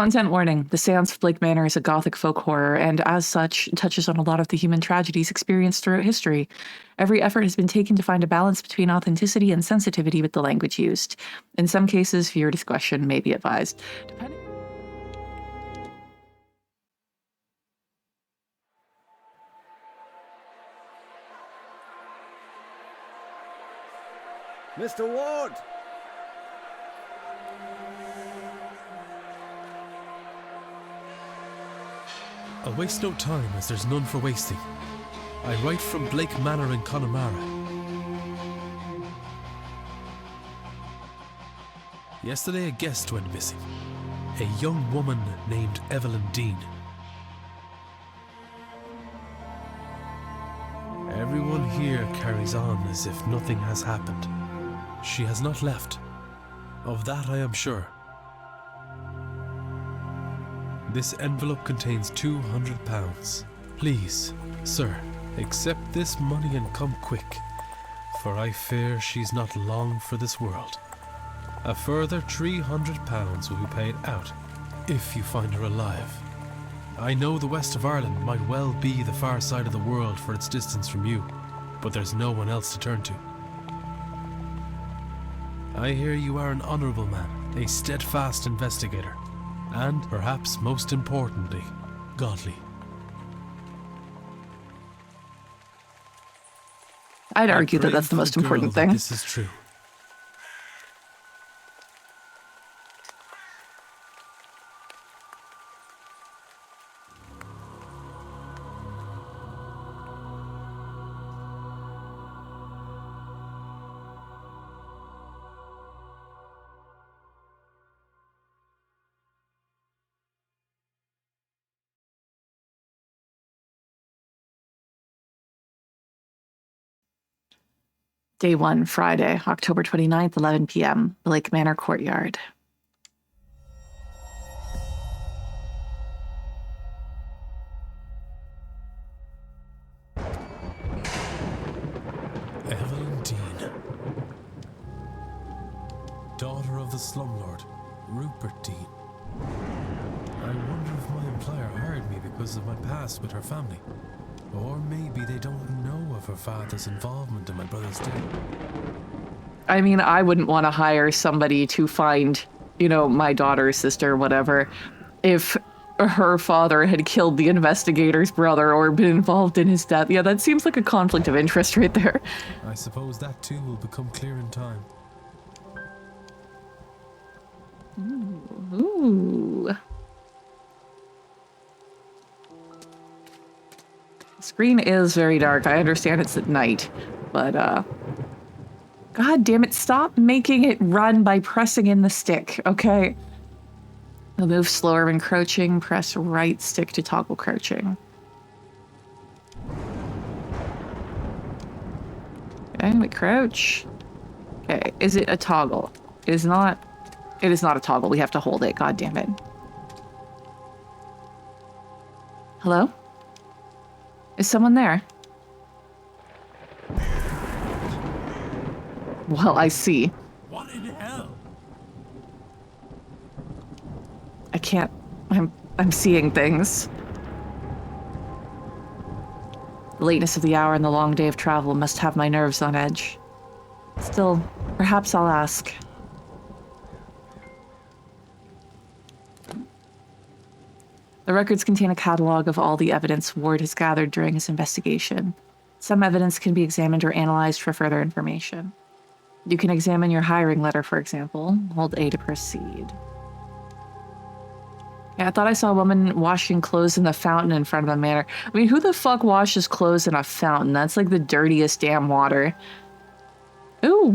Content warning. The Séance of Blake Manor is a gothic folk horror, and as such, touches on a lot of the human tragedies experienced throughout history. Every effort has been taken to find a balance between authenticity and sensitivity with the language used. In some cases, viewer discretion may be advised. Mr. Ward! I'll waste no time, as there's none for wasting. I write from Blake Manor in Connemara. Yesterday a guest went missing. A young woman named Evelyn Dean. Everyone here carries on as if nothing has happened. She has not left. Of that I am sure. This envelope contains £200. Please, sir, accept this money and come quick, for I fear she's not long for this world. A further £300 will be paid out, if you find her alive. I know the west of Ireland might well be the far side of the world for its distance from you, but there's no one else to turn to. I hear you are an honourable man, a steadfast investigator, and, perhaps most importantly, godly. I'd argue that that's the most important thing. This is true. Day 1, Friday, October 29th, 11 p.m., Blake Manor Courtyard. Evelyn Dean. Daughter of the slumlord, Rupert Dean. I wonder if my employer hired me because of my past with her family. Or maybe they don't know of her father's involvement in my brother's death. I mean, I wouldn't want to hire somebody to find, my daughter's sister, whatever, if her father had killed the investigator's brother or been involved in his death. Yeah, that seems like a conflict of interest right there. I suppose that too will become clear in time. Ooh. The screen is very dark. I understand it's at night, but God damn it, stop making it run by pressing in the stick, okay? I'll move slower when crouching. Press right stick to toggle crouching. Okay, we crouch. Okay, is it a toggle? It is not a toggle. We have to hold it. God damn it. Hello? Is someone there? Well, I see. What in hell? I can't. I'm seeing things. The lateness of the hour and the long day of travel must have my nerves on edge. Still, perhaps I'll ask. The records contain a catalog of all the evidence Ward has gathered during his investigation. Some evidence can be examined or analyzed for further information. You can examine your hiring letter, for example. Hold A to proceed. Yeah, I thought I saw a woman washing clothes in the fountain in front of the manor. I mean, who the fuck washes clothes in a fountain? That's like the dirtiest damn water. Ooh,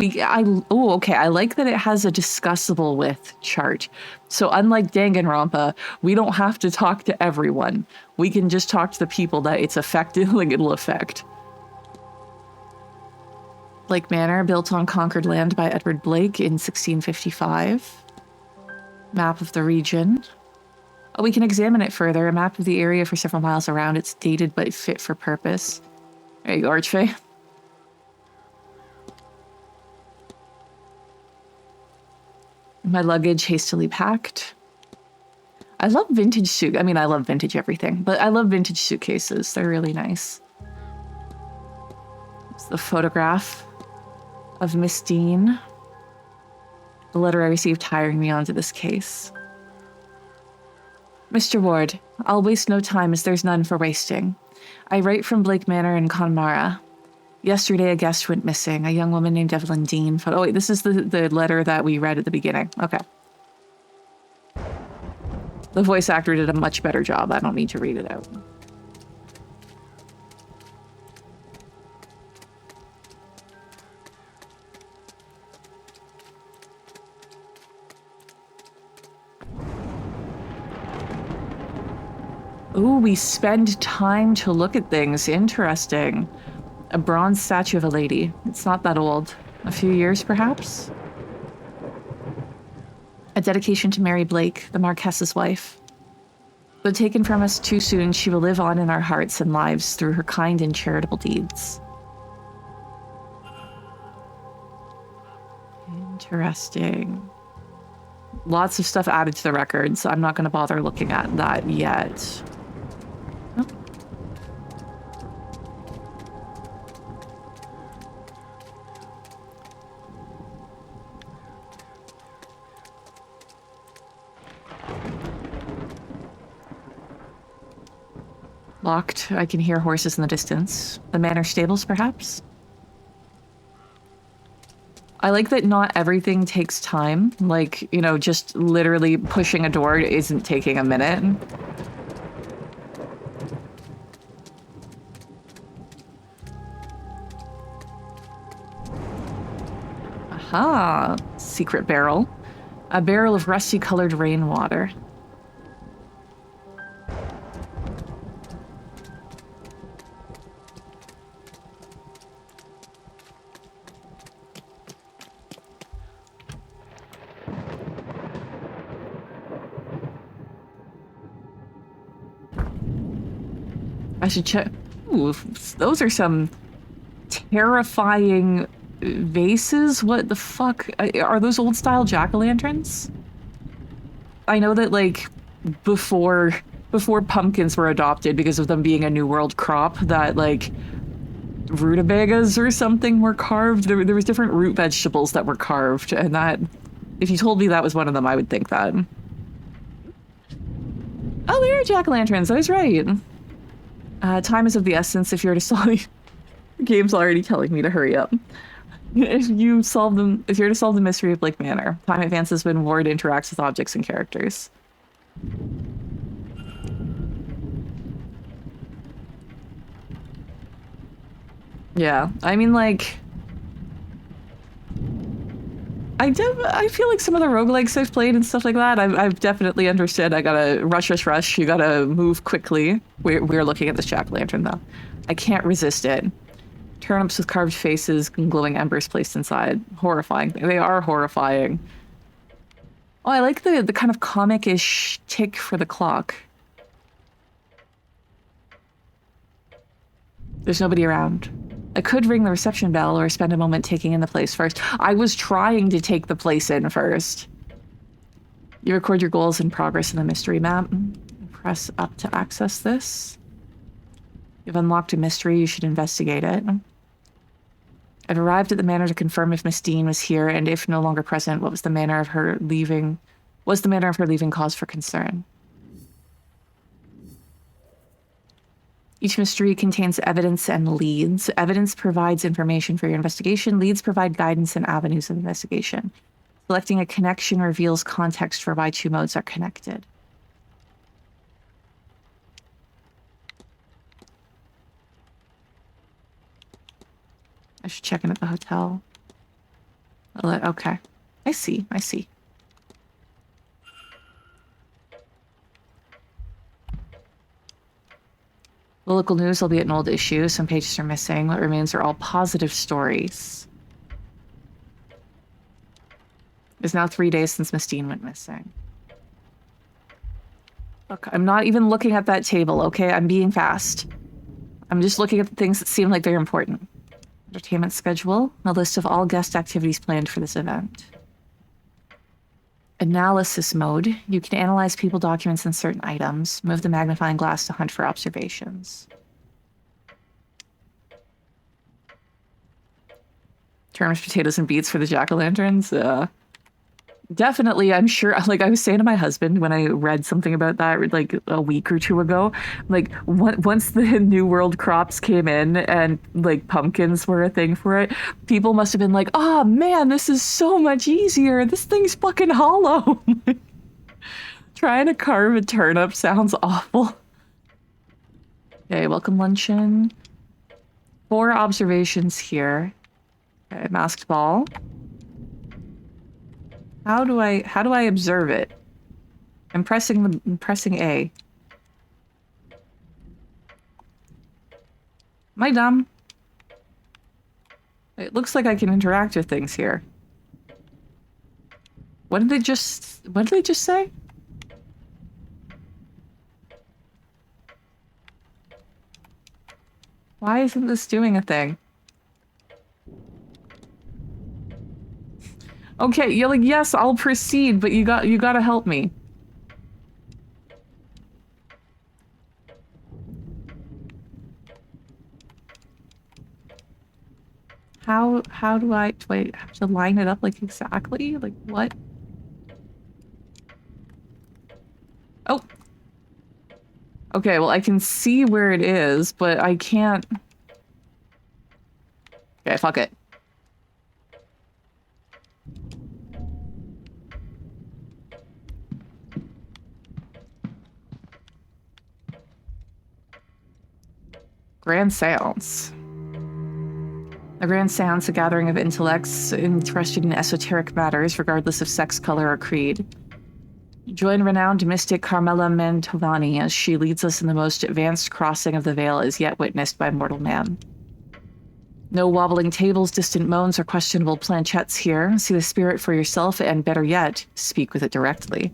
okay. I like that it has a discussable with chart. So unlike Danganronpa, we don't have to talk to everyone. We can just talk to the people that it's affected, like it'll affect. Blake Manor, built on conquered land by Edward Blake in 1655. Map of the region. Oh, we can examine it further. A map of the area for several miles around. It's dated but fit for purpose. There you go, Archfey. My luggage hastily packed. I love vintage suit. I mean, I love vintage everything, but I love vintage suitcases. They're really nice. It's the photograph of Miss Dean. The letter I received hiring me onto this case. Mr. Ward, I'll waste no time as there's none for wasting. I write from Blake Manor in Connemara. Yesterday, a guest went missing, a young woman named Evelyn Dean. Oh, wait, this is the letter that we read at the beginning. Okay. The voice actor did a much better job. I don't need to read it out. Ooh, we spend time to look at things. Interesting. A bronze statue of a lady. It's not that old. A few years, perhaps? A dedication to Mary Blake, the Marquess's wife. Though taken from us too soon, she will live on in our hearts and lives through her kind and charitable deeds. Interesting. Lots of stuff added to the record, so I'm not going to bother looking at that yet. Oh. Locked. I can hear horses in the distance. The manor stables, perhaps? I like that not everything takes time. Like, you know, just literally pushing a door isn't taking a minute. Aha! Secret barrel. A barrel of rusty-colored rainwater. I should check. Ooh, those are some terrifying vases. What the fuck? Are those old style jack-o'-lanterns? I know that, like, before pumpkins were adopted because of them being a New World crop, that, like, rutabagas or something were carved. There was different root vegetables that were carved, and that, if you told me that was one of them, I would think that. Oh, they are jack-o'-lanterns. I was right. Time is of the essence. If you're to solve the game's already telling me to hurry up. If you're to solve the mystery of Blake Manor, time advances when Ward interacts with objects and characters. Yeah, I mean, like, I feel like some of the roguelikes I've played and stuff like that, I've definitely understood. I gotta rush. You gotta move quickly. We're looking at this jack-o'-lantern though. I can't resist it. Turnips with carved faces and glowing embers placed inside. Horrifying. They are horrifying. Oh, I like the kind of comic-ish tick for the clock. There's nobody around. I could ring the reception bell or spend a moment taking in the place first. I was trying to take the place in first. You record your goals and progress in the mystery map. Press up to access this. You've unlocked a mystery. You should investigate it. I've arrived at the manor to confirm if Miss Dean was here, and if no longer present, what was the manner of her leaving? Was the manner of her leaving cause for concern? Each mystery contains evidence and leads. Evidence provides information for your investigation. Leads provide guidance and avenues of investigation. Selecting a connection reveals context for why two modes are connected. I should check in at the hotel. Okay. I see. The local news will be an old issue. Some pages are missing. What remains are all positive stories. It's now 3 days since Miss Dean went missing. Look, I'm not even looking at that table, okay? I'm being fast. I'm just looking at the things that seem like they're important. Entertainment schedule. A list of all guest activities planned for this event. Analysis mode. You can analyze people, documents, and certain items. Move the magnifying glass to hunt for observations. Terms, potatoes, and beets for the jack-o'-lanterns. Definitely, I'm sure. Like I was saying to my husband when I read something about that like a week or two ago, like once the New World crops came in and like pumpkins were a thing for it, people must have been like, "Oh man, this is so much easier. This thing's fucking hollow." Trying to carve a turnip sounds awful. Okay, welcome luncheon. 4 observations here. Okay, masked ball. How do I observe it? I'm pressing A. Am I dumb? It looks like I can interact with things here. What did they just say? Why isn't this doing a thing? Okay, you're like, yes, I'll proceed, but you gotta help me. How do I have to line it up like exactly? Like what? Oh. Okay, well I can see where it is, but I can't. Okay, fuck it. Grand Seance. A grand seance, a gathering of intellects interested in esoteric matters, regardless of sex, color, or creed. Join renowned mystic Carmela Mantovani as she leads us in the most advanced crossing of the veil as yet witnessed by mortal man. No wobbling tables, distant moans, or questionable planchettes here. See the spirit for yourself, and better yet, speak with it directly.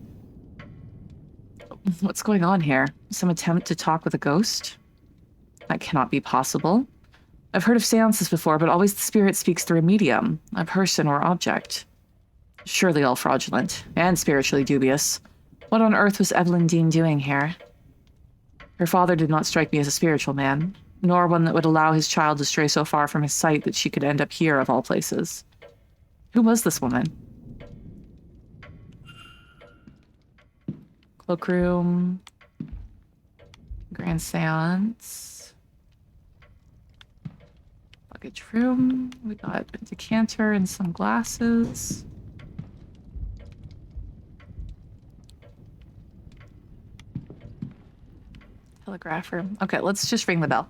What's going on here? Some attempt to talk with a ghost? That cannot be possible. I've heard of seances before, but always the spirit speaks through a medium, a person or object. Surely all fraudulent, and spiritually dubious. What on earth was Evelyn Dean doing here? Her father did not strike me as a spiritual man, nor one that would allow his child to stray so far from his sight that she could end up here of all places. Who was this woman? Cloakroom. Grand seance. Luggage room. We got a decanter and some glasses. Telegraph room. Okay, let's just ring the bell.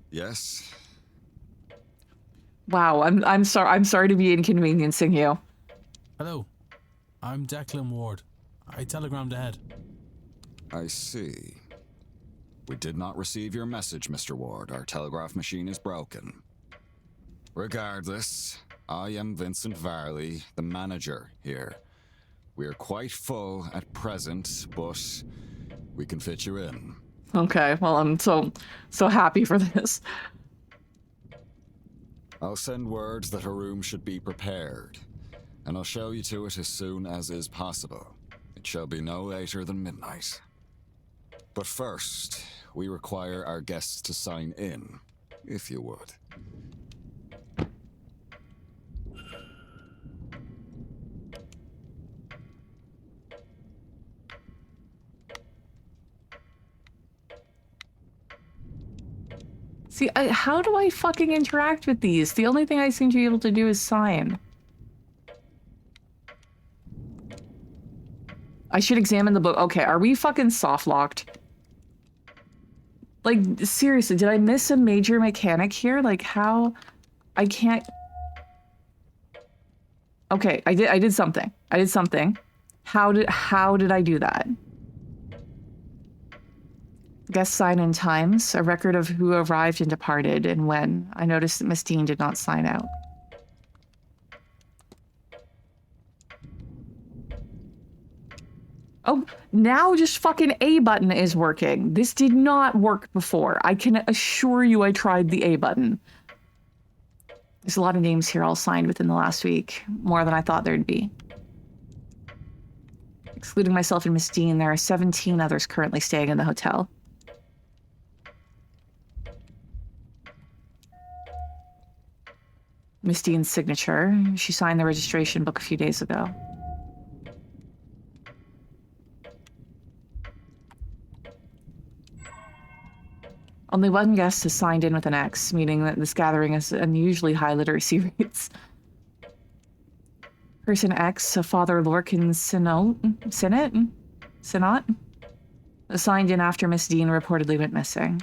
Yes. Wow, I'm sorry to be inconveniencing you. Hello, I'm Declan Ward. I telegrammed ahead. I see. We did not receive your message, Mr. Ward. Our telegraph machine is broken. Regardless, I am Vincent Varley, the manager here. We are quite full at present, but we can fit you in. Okay, well, I'm so happy for this. I'll send word that a room should be prepared, and I'll show you to it as soon as is possible. It shall be no later than midnight. But first, we require our guests to sign in, if you would. See, how do I fucking interact with these? The only thing I seem to be able to do is sign. I should examine the book. Okay, are we fucking soft-locked? Like, seriously, did I miss a major mechanic here? Like, how... I can't... Okay, I did something. I did something. How did I do that? Guest sign-in times, a record of who arrived and departed and when. I noticed that Miss Dean did not sign out. Oh, now just fucking A button is working. This did not work before. I can assure you I tried the A button. There's a lot of names here all signed within the last week. More than I thought there'd be. Excluding myself and Miss Dean, there are 17 others currently staying in the hotel. Miss Dean's signature. She signed the registration book a few days ago. Only one guest has signed in with an X, meaning that this gathering has unusually high literacy rates. Person X, Father Lorcan Sinnott, signed in after Miss Dean reportedly went missing.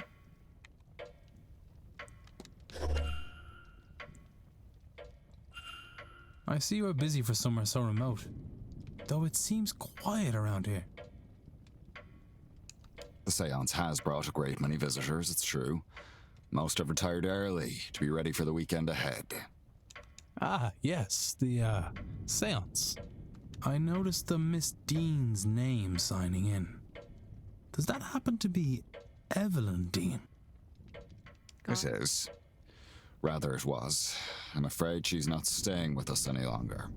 I see you are busy for somewhere so remote, though it seems quiet around here. The seance has brought a great many visitors, it's true. Most have retired early to be ready for the weekend ahead. Ah, yes, the, seance. I noticed the Miss Dean's name signing in. Does that happen to be Evelyn Dean? It is. Rather, it was. I'm afraid she's not staying with us any longer.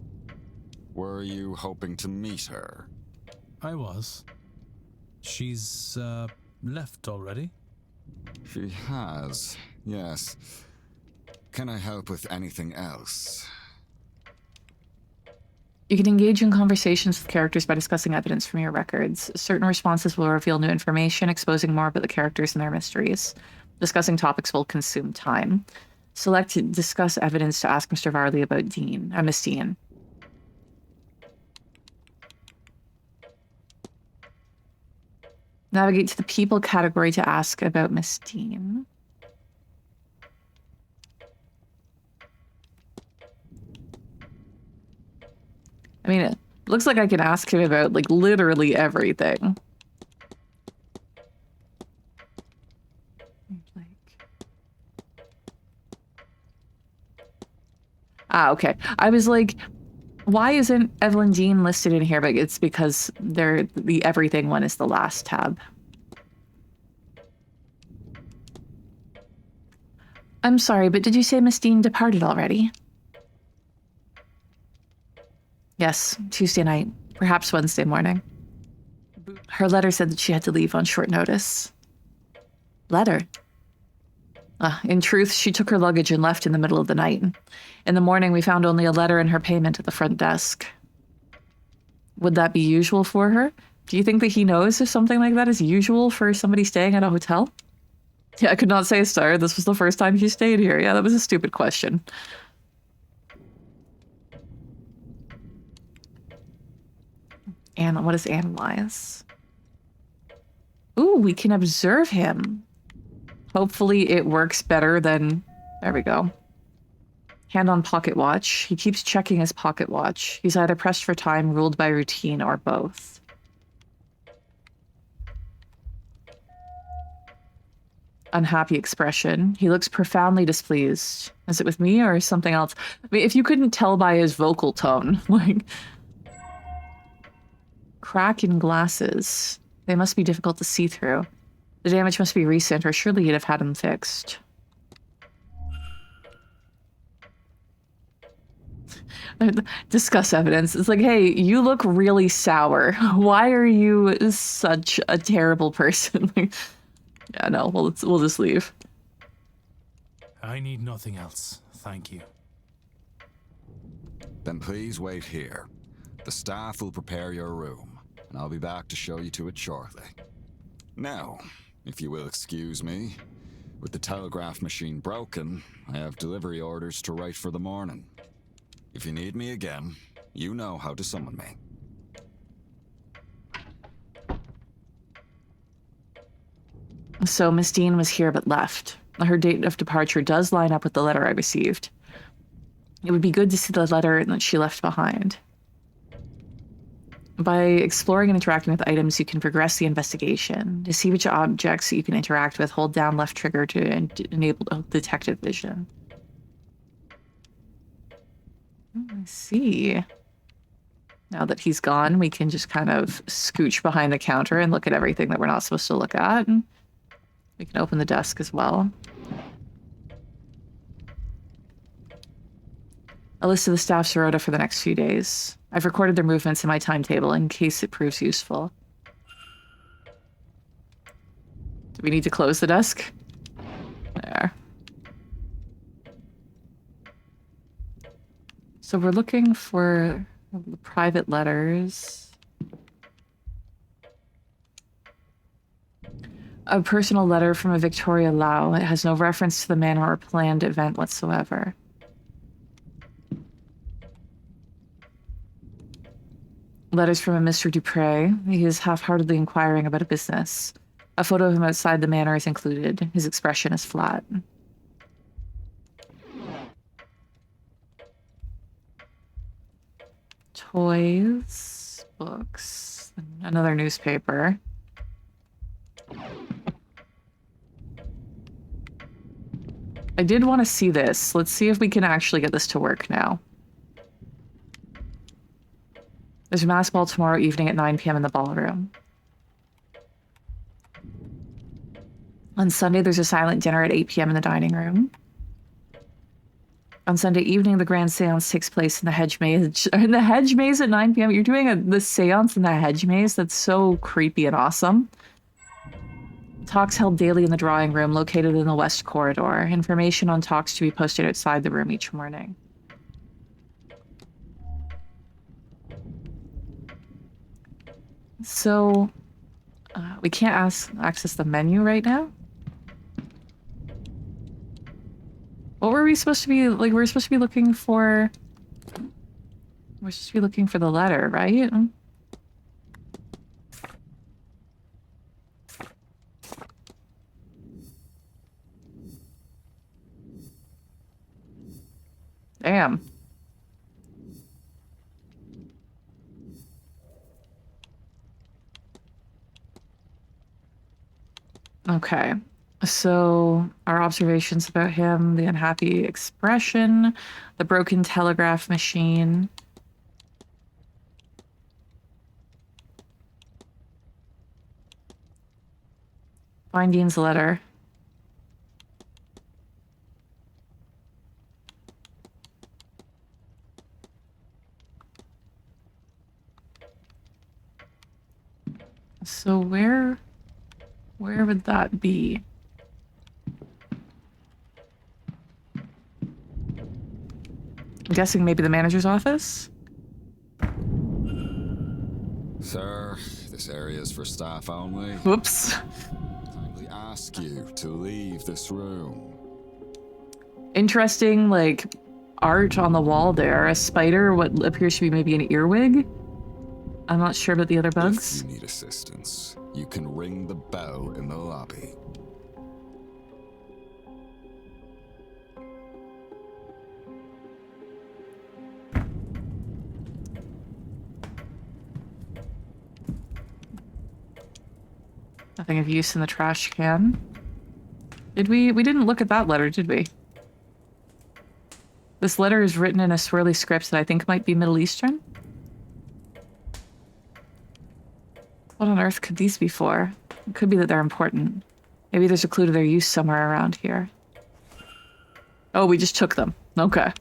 Were you hoping to meet her? I was. She's, left already? She has, yes. Can I help with anything else? You can engage in conversations with characters by discussing evidence from your records. Certain responses will reveal new information, exposing more about the characters and their mysteries. Discussing topics will consume time. Select discuss evidence to ask Mr. Varley about Miss Dean. Navigate to the people category to ask about Miss Dean. I mean, it looks like I can ask him about, like, literally everything. Ah, okay. I was like, why isn't Evelyn Dean listed in here? But it's because the everything one is the last tab. I'm sorry, but did you say Miss Dean departed already? Yes, Tuesday night, perhaps Wednesday morning. Her letter said that she had to leave on short notice. Letter? In truth, she took her luggage and left in the middle of the night. In the morning, we found only a letter and her payment at the front desk. Would that be usual for her? Do you think that he knows if something like that is usual for somebody staying at a hotel? Yeah, I could not say, sir. This was the first time she stayed here. Yeah, that was a stupid question. And what is analyze? Ooh, we can observe him. Hopefully it works better than... There we go. Hand on pocket watch. He keeps checking his pocket watch. He's either pressed for time, ruled by routine, or both. Unhappy expression. He looks profoundly displeased. Is it with me or something else? I mean, if you couldn't tell by his vocal tone, like... Crack in glasses. They must be difficult to see through. The damage must be recent, or surely he'd have had them fixed. Discuss evidence. It's like, hey, you look really sour. Why are you such a terrible person? Yeah, no, we'll just leave. I need nothing else, thank you. Then please wait here. The staff will prepare your room, and I'll be back to show you to it shortly. Now, if you will excuse me, with the telegraph machine broken, I have delivery orders to write for the morning. If you need me again, you know how to summon me. So Miss Dean was here but left. Her date of departure does line up with the letter I received. It would be good to see the letter that she left behind. By exploring and interacting with items, you can progress the investigation. To see which objects you can interact with, hold down left trigger to enable detective vision. I see. Now that he's gone, we can just kind of scooch behind the counter and look at everything that we're not supposed to look at. And we can open the desk as well. A list of the staff's rota for the next few days. I've recorded their movements in my timetable in case it proves useful. Do we need to close the desk? There. So we're looking for the private letters. A personal letter from a Victoria Lau. It has no reference to the manor or planned event whatsoever. Letters from a Mr. Dupre. He is half-heartedly inquiring about a business. A photo of him outside the manor is included. His expression is flat. Toys, books, another newspaper. I did want to see this. Let's see if we can actually get this to work now. There's a mass ball tomorrow evening at 9 p.m. in the ballroom. On Sunday, there's a silent dinner at 8 p.m. in the dining room. On Sunday evening, the grand seance takes place in the hedge maze. In the hedge maze at 9 p.m. You're doing the seance in the hedge maze? That's so creepy and awesome. Talks held daily in the drawing room located in the west corridor. Information on talks to be posted outside the room each morning. So, we can't access the menu right now? What were we supposed to be, like, we're supposed to be looking for... We're supposed to be looking for the letter, right? Damn. Okay, so our observations about him, the unhappy expression, the broken telegraph machine. Find Dean's letter. So where would that be? I'm guessing maybe the manager's office? Sir, this area is for staff only. Whoops. Kindly ask you to leave this room. Interesting, like, art on the wall there. A spider, what appears to be maybe an earwig? I'm not sure about the other bugs. If you need assistance, you can ring the bell in the lobby. Nothing of use in the trash can. Did we didn't look at that letter, did we? This letter is written in a swirly script that I think might be Middle Eastern. What on earth could these be for? It could be that they're important. Maybe there's a clue to their use somewhere around here. Oh, we just took them. Okay.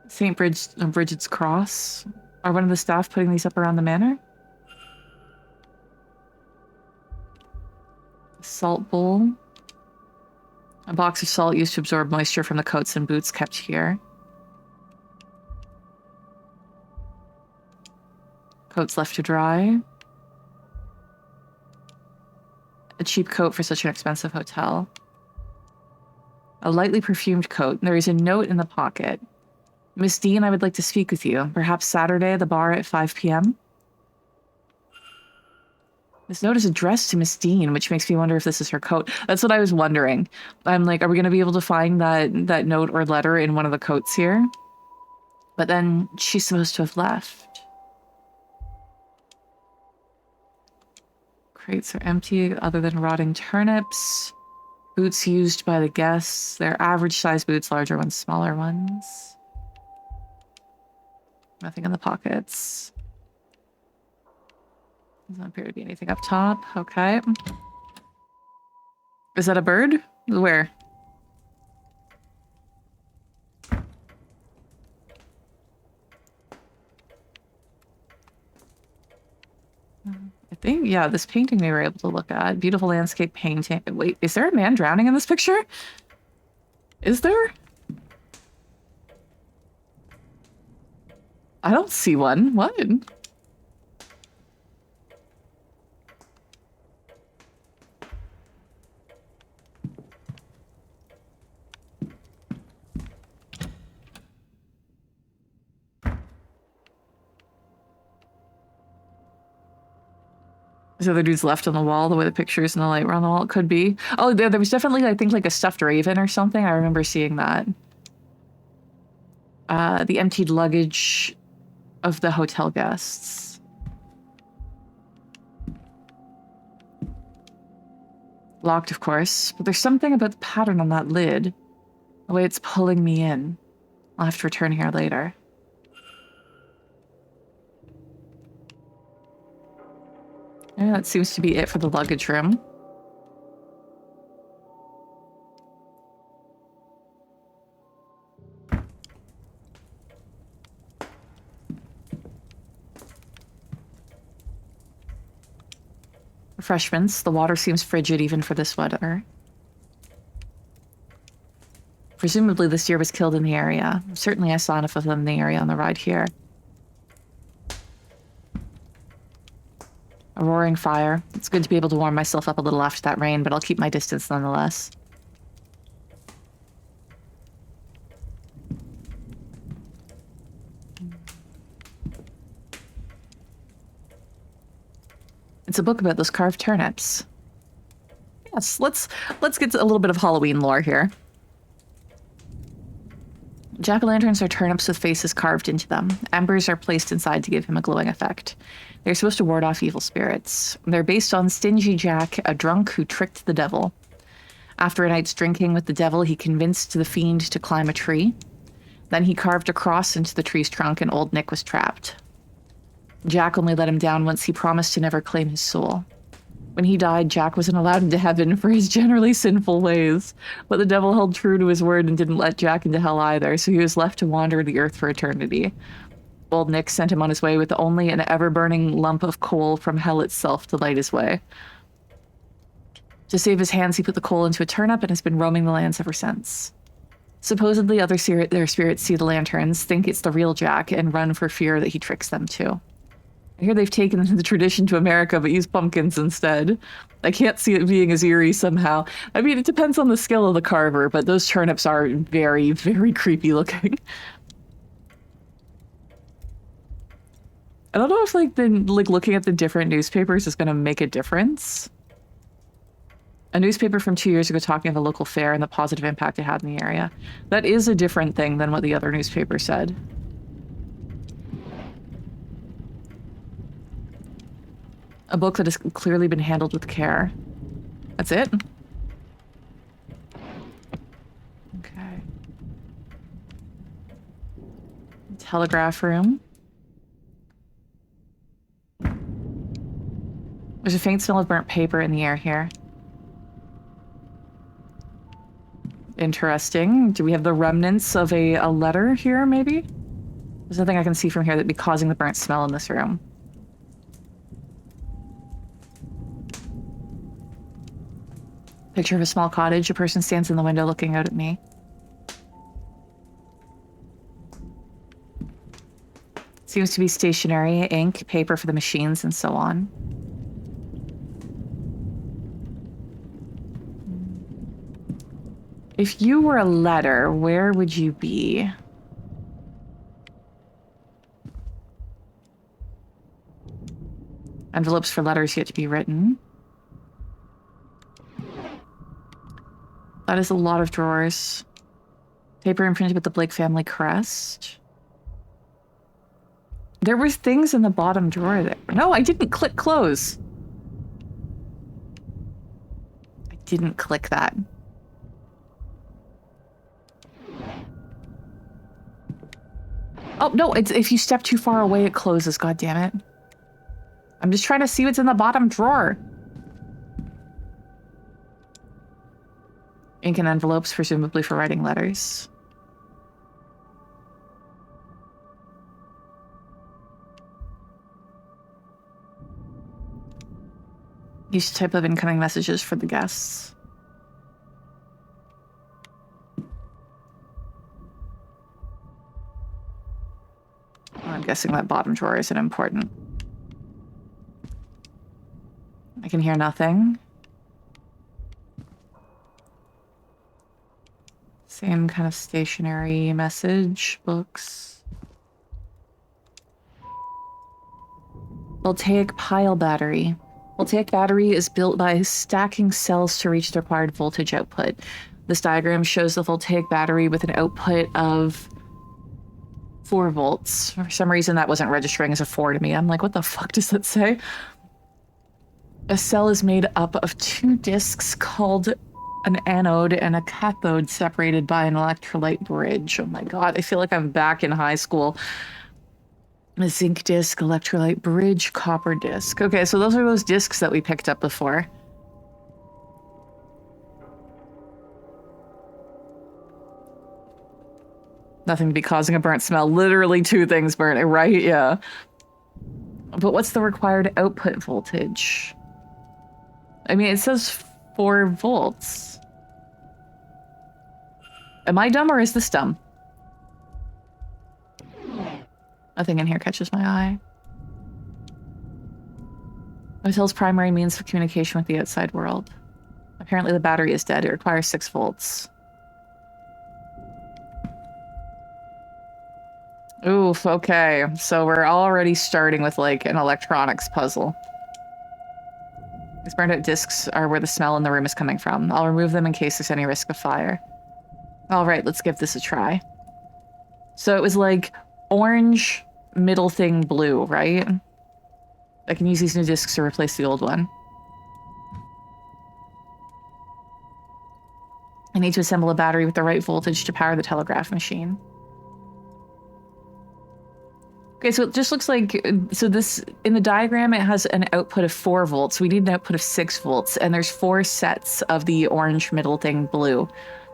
St. Bridget's Cross. Are one of the staff putting these up around the manor? Salt bowl. A box of salt used to absorb moisture from the coats and boots kept here. Coats left to dry. A cheap coat for such an expensive hotel. A lightly perfumed coat. There is a note in the pocket. Miss Dean, I would like to speak with you. Perhaps Saturday at the bar at 5 p.m.? This note is addressed to Miss Dean, which makes me wonder if this is her coat. That's what I was wondering. I'm like, are we going to be able to find that note or letter in one of the coats here? But then she's supposed to have left. Crates are empty other than rotting turnips. Boots used by the guests. They're average size boots, larger ones, smaller ones. Nothing in the pockets. Doesn't appear to be anything up top. Okay. Is that a bird? Where? I think, yeah, this painting we were able to look at. Beautiful landscape painting. Wait, is there a man drowning in this picture? Is there? I don't see one. What? There's other dudes left on the wall, the way the pictures and the light were on the wall. It could be. Oh, there was definitely, I think, like a stuffed raven or something. I remember seeing that. The emptied luggage of the hotel guests. Locked, of course, but there's something about the pattern on that lid. The way it's pulling me in. I'll have to return here later. Yeah, that seems to be it for the luggage room. Refreshments. The water seems frigid even for this weather. Presumably this deer was killed in the area. Certainly I saw enough of them in the area on the ride here. A roaring fire. It's good to be able to warm myself up a little after that rain, but I'll keep my distance nonetheless. It's a book about those carved turnips. Yes, let's get to a little bit of Halloween lore here. Jack-o'-lanterns are turnips with faces carved into them. Embers are placed inside to give him a glowing effect. They're supposed to ward off evil spirits. They're based on Stingy Jack, a drunk who tricked the devil. After a night's drinking with the devil, he convinced the fiend to climb a tree. Then he carved a cross into the tree's trunk and old Nick was trapped. Jack only let him down once he promised to never claim his soul. When he died, Jack wasn't allowed into heaven for his generally sinful ways, but the devil held true to his word and didn't let Jack into hell either, so he was left to wander the earth for eternity. Old Nick sent him on his way with only an ever-burning lump of coal from hell itself to light his way. To save his hands, he put the coal into a turnip and has been roaming the lands ever since. Supposedly, their spirits see the lanterns, think it's the real Jack, and run for fear that he tricks them too. I hear they've taken the tradition to America, but use pumpkins instead. I can't see it being as eerie somehow. I mean, it depends on the skill of the carver, but those turnips are very, very creepy looking. I don't know if looking at the different newspapers is going to make a difference. A newspaper from 2 years ago talking of a local fair and the positive impact it had in the area. That is a different thing than what the other newspaper said. A book that has clearly been handled with care. That's it? Okay. Telegraph room. There's a faint smell of burnt paper in the air here. Interesting. Do we have the remnants of a letter here, maybe? There's nothing I can see from here that'd be causing the burnt smell in this room. Picture of a small cottage. A person stands in the window looking out at me. Seems to be stationery, ink, paper for the machines, and so on. If you were a letter, where would you be? Envelopes for letters yet to be written. That is a lot of drawers. Paper imprinted with the Blake family crest. There were things in the bottom drawer there. No, I didn't click close. I didn't click that. Oh, no, it's if you step too far away, it closes, God damn it. I'm just trying to see what's in the bottom drawer. Ink and envelopes, presumably for writing letters. Each type of incoming messages for the guests. I'm guessing that bottom drawer isn't important. I can hear nothing. Same kind of stationary message, books. Voltaic pile battery. Voltaic battery is built by stacking cells to reach the required voltage output. This diagram shows the voltaic battery with an output of 4 volts. For some reason that wasn't registering as a 4 to me. I'm like, what the fuck does that say? A cell is made up of 2 discs called an anode and a cathode separated by an electrolyte bridge. Oh my god, I feel like I'm back in high school. A zinc disc, electrolyte bridge, copper disc. Okay, so those are those discs that we picked up before. Nothing to be causing a burnt smell. Literally 2 things burning, right? Yeah. But what's the required output voltage? I mean, it says 4 volts. Am I dumb or is this dumb? Nothing in here catches my eye. Hotel's primary means of communication with the outside world. Apparently the battery is dead. It requires 6 volts. Oof, okay. So we're already starting with, like, an electronics puzzle. These burned out discs are where the smell in the room is coming from. I'll remove them in case there's any risk of fire. Alright, let's give this a try. So it was like orange, middle thing blue, right? I can use these new discs to replace the old one. I need to assemble a battery with the right voltage to power the telegraph machine. Okay, so it just looks like, so this, in the diagram, it has an output of 4 volts. We need an output of 6 volts, and there's 4 sets of the orange middle thing blue.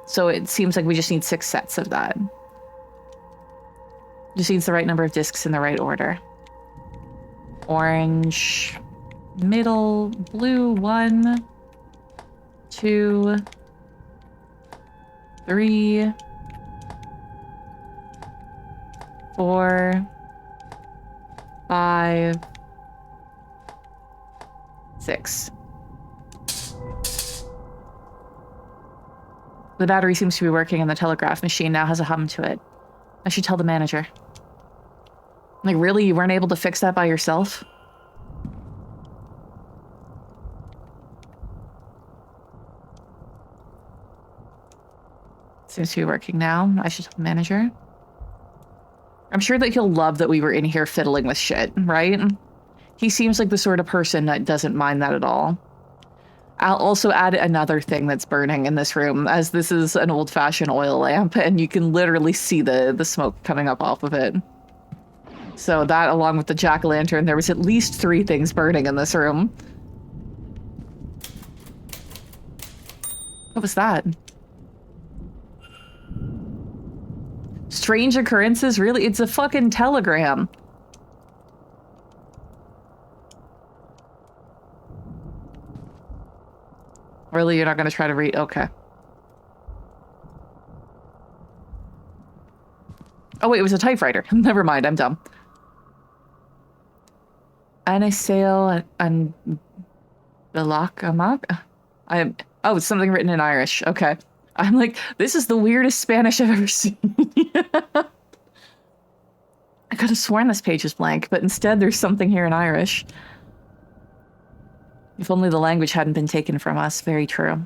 So it seems like we just need 6 sets of that. Just needs the right number of discs in the right order. Orange, middle, blue, 1, 2, 3, 4, 5, 6. The battery seems to be working and the telegraph machine now has a hum to it. I should tell the manager. Like, really? You weren't able to fix that by yourself? Seems to be working now. I should tell the manager. I'm sure that he'll love that we were in here fiddling with shit, right? He seems like the sort of person that doesn't mind that at all. I'll also add another thing that's burning in this room, as this is an old-fashioned oil lamp, and you can literally see the smoke coming up off of it. So that, along with the jack-o'-lantern, there was at least 3 things burning in this room. What was that? Strange occurrences? Really? It's a fucking telegram. Really? You're not going to try to read? Okay. Oh, wait, it was a typewriter. Never mind, I'm dumb. Anasail and Belakamak? Oh, it's something written in Irish. Okay. I'm like, this is the weirdest Spanish I've ever seen. I could have sworn this page is blank, but instead there's something here in Irish. If only the language hadn't been taken from us. Very true.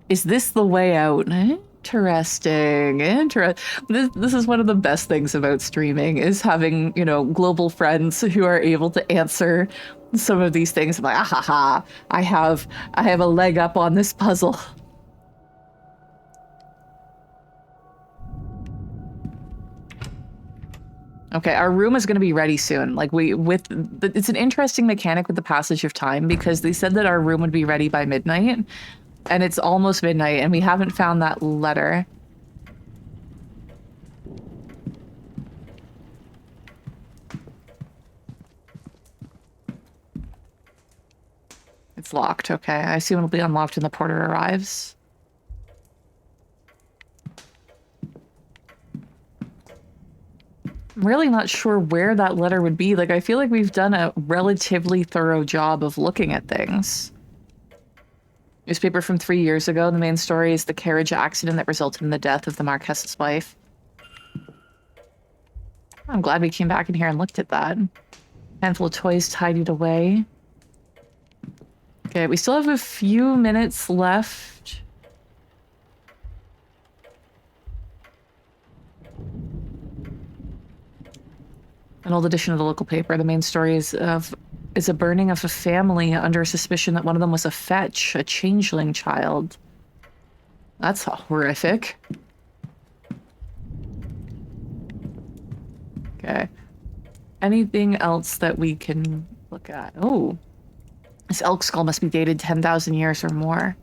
Is this the way out? Interesting. This is one of the best things about streaming, is having, you know, global friends who are able to answer some of these things. I'm like, ah ha ha, I have a leg up on this puzzle. Okay, our room is going to be ready soon. Like it's an interesting mechanic with the passage of time, because they said that our room would be ready by midnight, and it's almost midnight and we haven't found that letter. It's locked, okay. I assume it'll be unlocked when the porter arrives. I'm really not sure where that letter would be. Like, I feel like we've done a relatively thorough job of looking at things. Newspaper from 3 years ago. The main story is the carriage accident that resulted in the death of the Marquess's wife. I'm glad we came back in here and looked at that. Handful of toys tidied away. Okay, we still have a few minutes left. An old edition of the local paper. The main story is a burning of a family under suspicion that one of them was a fetch, a changeling child. That's horrific. Okay. Anything else that we can look at? Oh. This elk skull must be dated 10,000 years or more.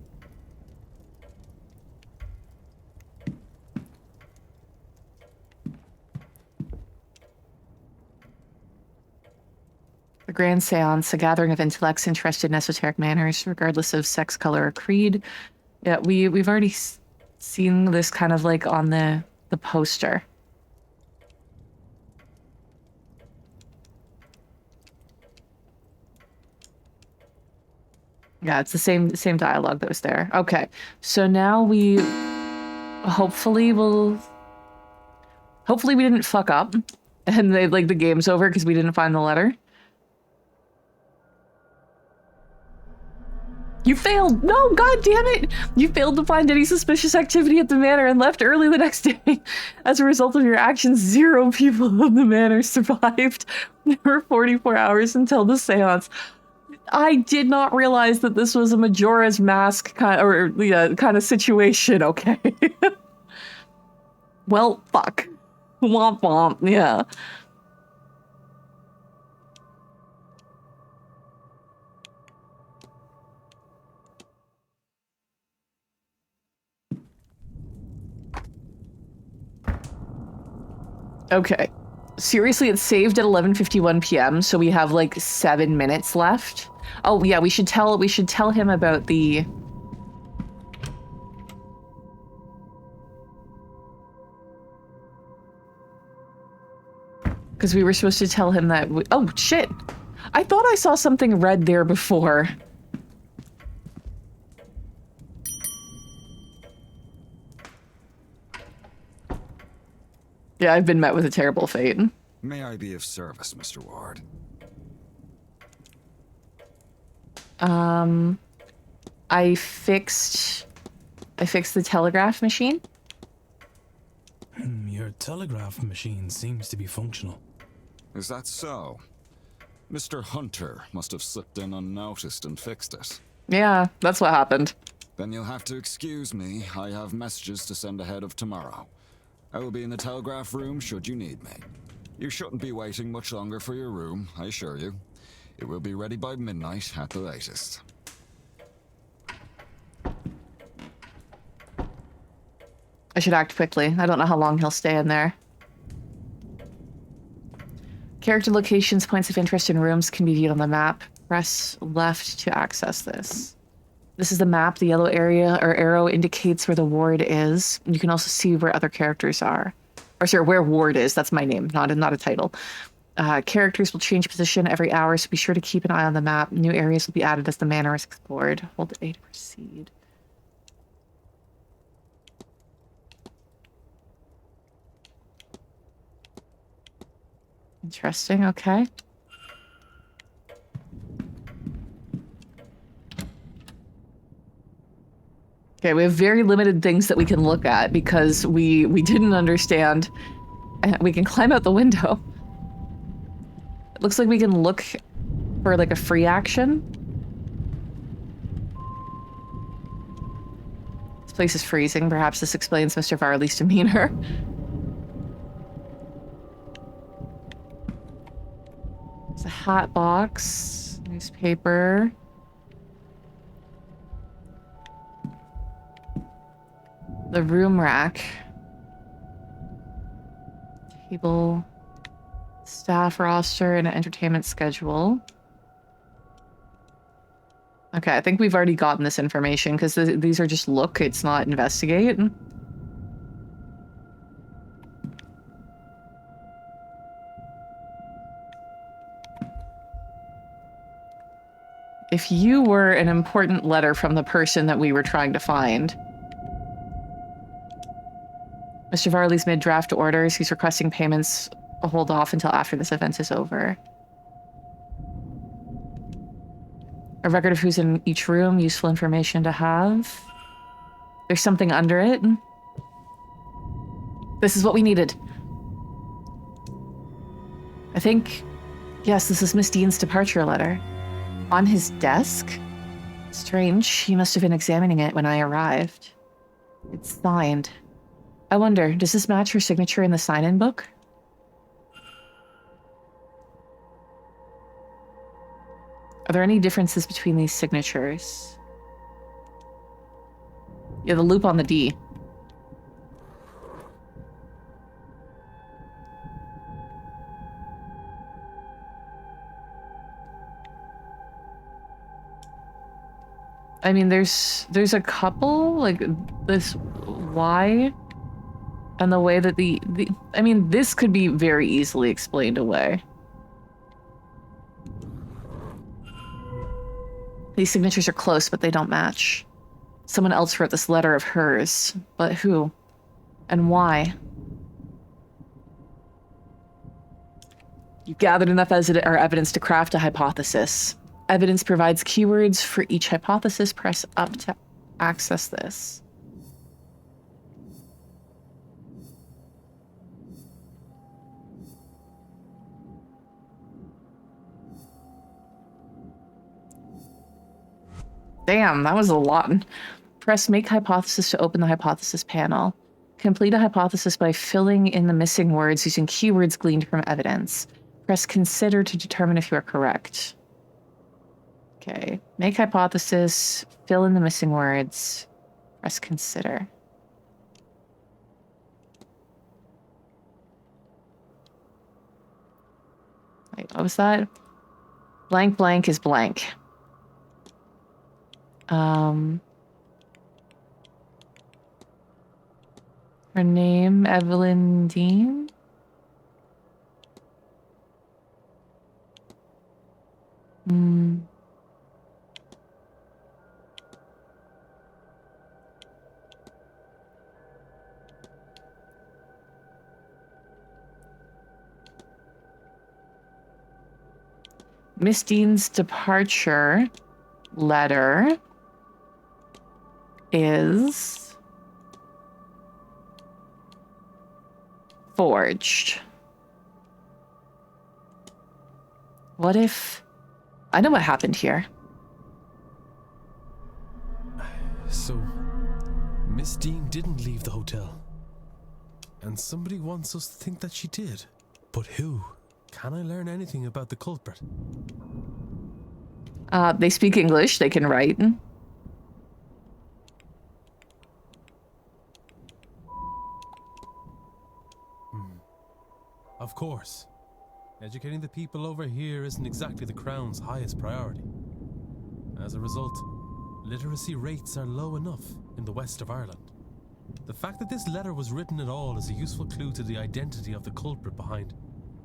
The Grand Seance, a gathering of intellects interested in esoteric manners, regardless of sex, color, or creed. Yeah, we've already seen this kind of like on the poster. Yeah, it's the same dialogue that was there. Okay, so now we hopefully we didn't fuck up, and the game's over because we didn't find the letter. You failed! No, god damn it! You failed to find any suspicious activity at the manor and left early the next day. As a result of your actions, 0 people of the manor survived. There were 44 hours until the seance. I did not realize that this was a Majora's Mask kind of situation, okay? Well, fuck. Womp womp, yeah. Okay. Seriously, it's saved at 11:51 p.m., so we have like 7 minutes left. Oh yeah, we should tell him about the because we were supposed to tell him that oh shit. I thought I saw something red there before. Yeah, I've been met with a terrible fate. May I be of service, Mr. Ward? I fixed the telegraph machine. Your telegraph machine seems to be functional. Is that so? Mr. Hunter must have slipped in unnoticed and fixed it. Yeah, that's what happened. Then you'll have to excuse me. I have messages to send ahead of tomorrow. I will be in the telegraph room should you need me. You shouldn't be waiting much longer for your room, I assure you. It will be ready by midnight at the latest. I should act quickly. I don't know how long he'll stay in there. Character locations, points of interest, and rooms can be viewed on the map. Press left to access this. This is the map. The yellow area or arrow indicates where the ward is. You can also see where other characters are. Or sorry, where ward is. That's my name, not a title. Characters will change position every hour, so be sure to keep an eye on the map. New areas will be added as the manor is explored. Hold A to proceed. Interesting, okay. Okay, we have very limited things that we can look at because we didn't understand. We can climb out the window. It looks like we can look for like a free action. This place is freezing. Perhaps this explains Mr. Varley's demeanor. There's a hat box, newspaper. The room rack. Table. Staff roster and entertainment schedule. Okay, I think we've already gotten this information because these are just look, it's not investigate. If you were an important letter from the person that we were trying to find. Mr. Varley's mid-draft orders. He's requesting payments hold off until after this event is over. A record of who's in each room. Useful information to have. There's something under it. This is what we needed. I think... Yes, this is Miss Dean's departure letter. On his desk? Strange. He must have been examining it when I arrived. It's signed. I wonder, does this match her signature in the sign-in book? Are there any differences between these signatures? Yeah, the loop on the D. I mean, there's a couple, like this Y, and the way that I mean, this could be very easily explained away. These signatures are close, but they don't match. Someone else wrote this letter of hers, but who? And why? You've gathered enough evidence to craft a hypothesis. Evidence provides keywords for each hypothesis. Press up to access this. Damn, that was a lot. Press make hypothesis to open the hypothesis panel. Complete a hypothesis by filling in the missing words using keywords gleaned from evidence. Press consider to determine if you are correct. Okay, make hypothesis, fill in the missing words, press consider. Wait, what was that? Blank blank is blank. Her name, Evelyn Dean? Miss Dean's departure letter is forged. What if... I know what happened here. So, Miss Dean didn't leave the hotel. And somebody wants us to think that she did. But who? Can I learn anything about the culprit? They speak English, they can write. Of course. Educating the people over here isn't exactly the Crown's highest priority. As a result, literacy rates are low enough in the west of Ireland. The fact that this letter was written at all is a useful clue to the identity of the culprit behind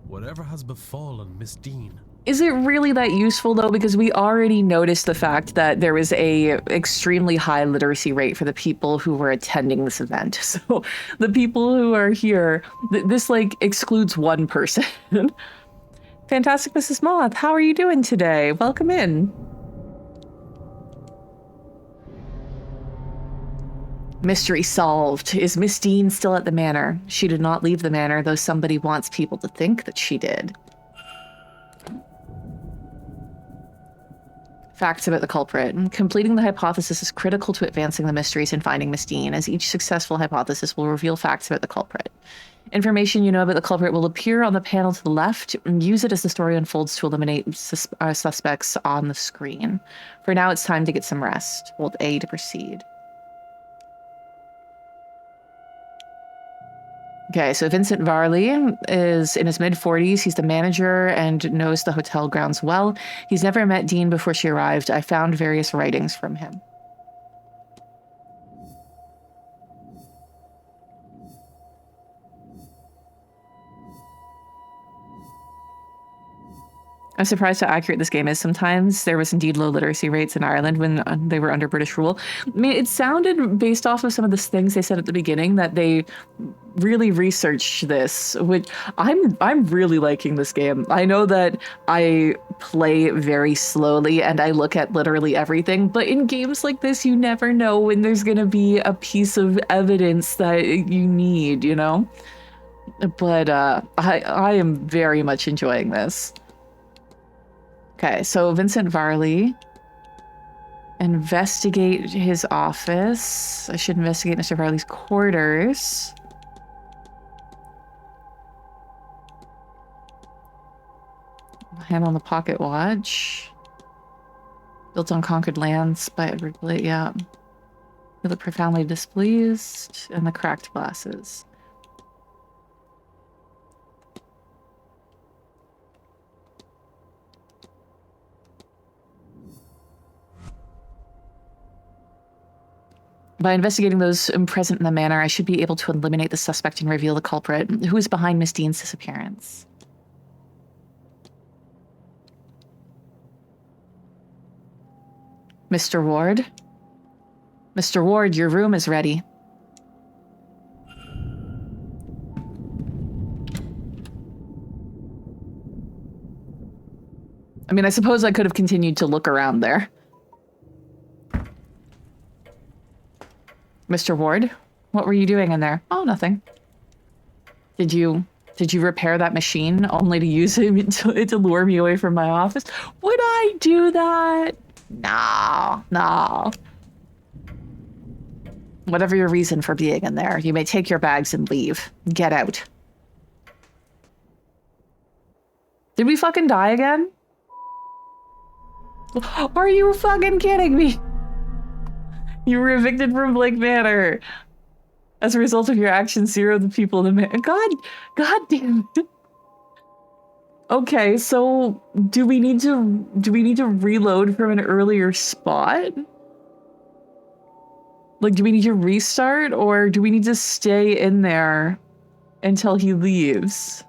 whatever has befallen Miss Dean. Is it really that useful though? Because we already noticed the fact that there was a extremely high literacy rate for the people who were attending this event. So the people who are here, this like excludes one person. Fantastic Mrs. Moth, how are you doing today? Welcome in. Mystery solved. Is Miss Dean still at the manor? She did not leave the manor, though somebody wants people to think that she did. Facts about the culprit. Completing the hypothesis is critical to advancing the mysteries and finding Miss Dean, as each successful hypothesis will reveal facts about the culprit. Information you know about the culprit will appear on the panel to the left, and use it as the story unfolds to eliminate suspects on the screen. For now, it's time to get some rest. Hold A to proceed. Okay, so Vincent Varley is in his mid-40s. He's the manager and knows the hotel grounds well. He's never met Dean before she arrived. I found various writings from him. I'm surprised how accurate this game is sometimes. There was indeed low literacy rates in Ireland when they were under British rule. I mean, it sounded, based off of some of the things they said at the beginning, that they really researched this, which I'm really liking this game. I know that I play very slowly and I look at literally everything, but in games like this, you never know when there's gonna be a piece of evidence that you need, you know? But I am very much enjoying this. Okay, so Vincent Varley. Investigate his office. I should investigate Mr. Varley's quarters. Hand on the pocket watch. Built on conquered lands by Edward Blake, yeah. You look profoundly displeased. And the cracked glasses. By investigating those present in the manor, I should be able to eliminate the suspect and reveal the culprit. Who is behind Miss Dean's disappearance? Mr. Ward? Mr. Ward, your room is ready. I mean, I suppose I could have continued to look around there. Mr. Ward, what were you doing in there? Oh, nothing. Did you repair that machine only to use it to lure me away from my office? Would I do that? No, no. Whatever your reason for being in there, you may take your bags and leave. Get out. Did we fucking die again? Are you fucking kidding me? You were evicted from Blake Manor. As a result of your actions, 0 of the people in the manor. God damn it. Okay, so do we need to reload from an earlier spot? Like, do we need to restart, or do we need to stay in there until he leaves?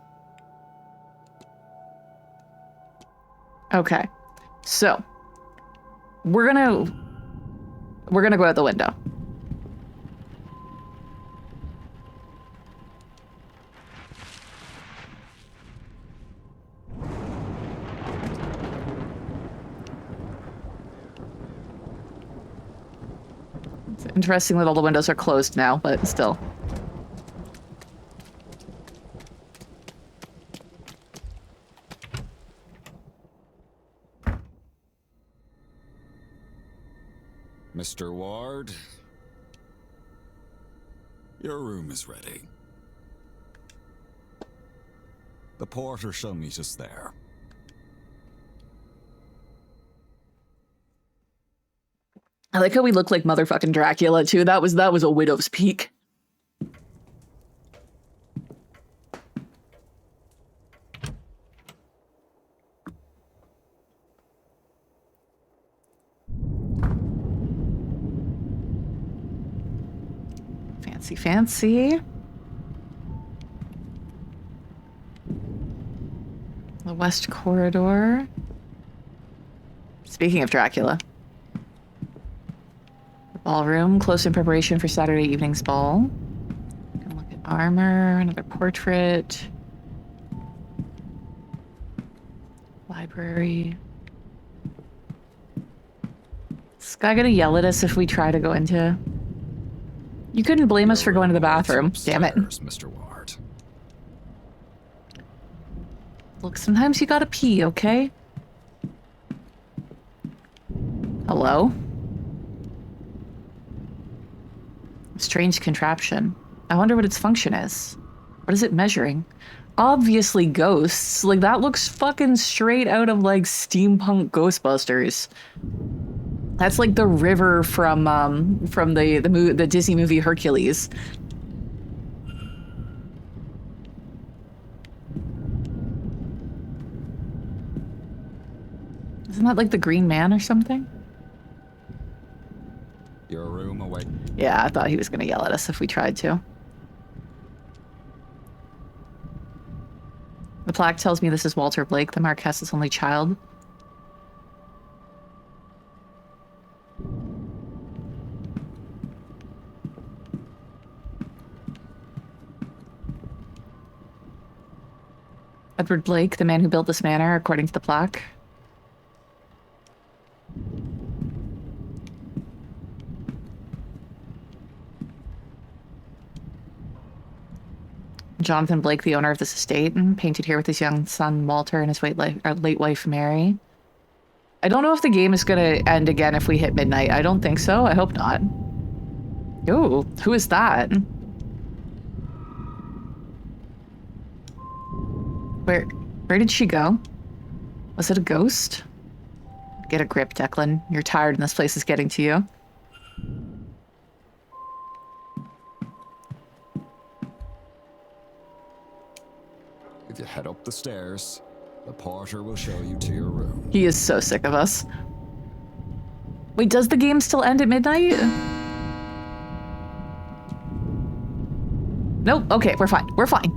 Okay, so we're gonna go out the window. It's interesting that all the windows are closed now, but still. Mr. Ward, your room is ready. The porter shall meet us there. I like how we look like motherfucking Dracula too. That was a widow's peak. Fancy, fancy. The West Corridor. Speaking of Dracula. Ballroom, close in preparation for Saturday evening's ball. You can look at armor, another portrait. Library. Is this guy gonna yell at us if we try to go into You couldn't blame us for going to the Your room awaits you bathroom. Damn it. upstairs, Mr. Ward. Look, sometimes you gotta pee, okay? Hello? Strange contraption. I wonder what its function is. What is it measuring? Obviously ghosts. Like, that looks fucking straight out of, like, steampunk Ghostbusters. That's like the river from the Disney movie Hercules. Isn't that like the Green Man or something? Your room awaits. Yeah, I thought he was gonna yell at us if we tried to. The plaque tells me this is Walter Blake, the Marquess's only child. Edward Blake, the man who built this manor, according to the plaque. Jonathan Blake, the owner of this estate, and painted here with his young son Walter and his late wife Mary. I don't know if the game is going to end again if we hit midnight. I don't think so. I hope not. Ooh, who is that? Where did she go? Was it a ghost? Get a grip, Declan. You're tired and this place is getting to you. If you head up the stairs, the porter will show you to your room. He is so sick of us. Wait, does the game still end at midnight? Nope. Okay, we're fine. We're fine.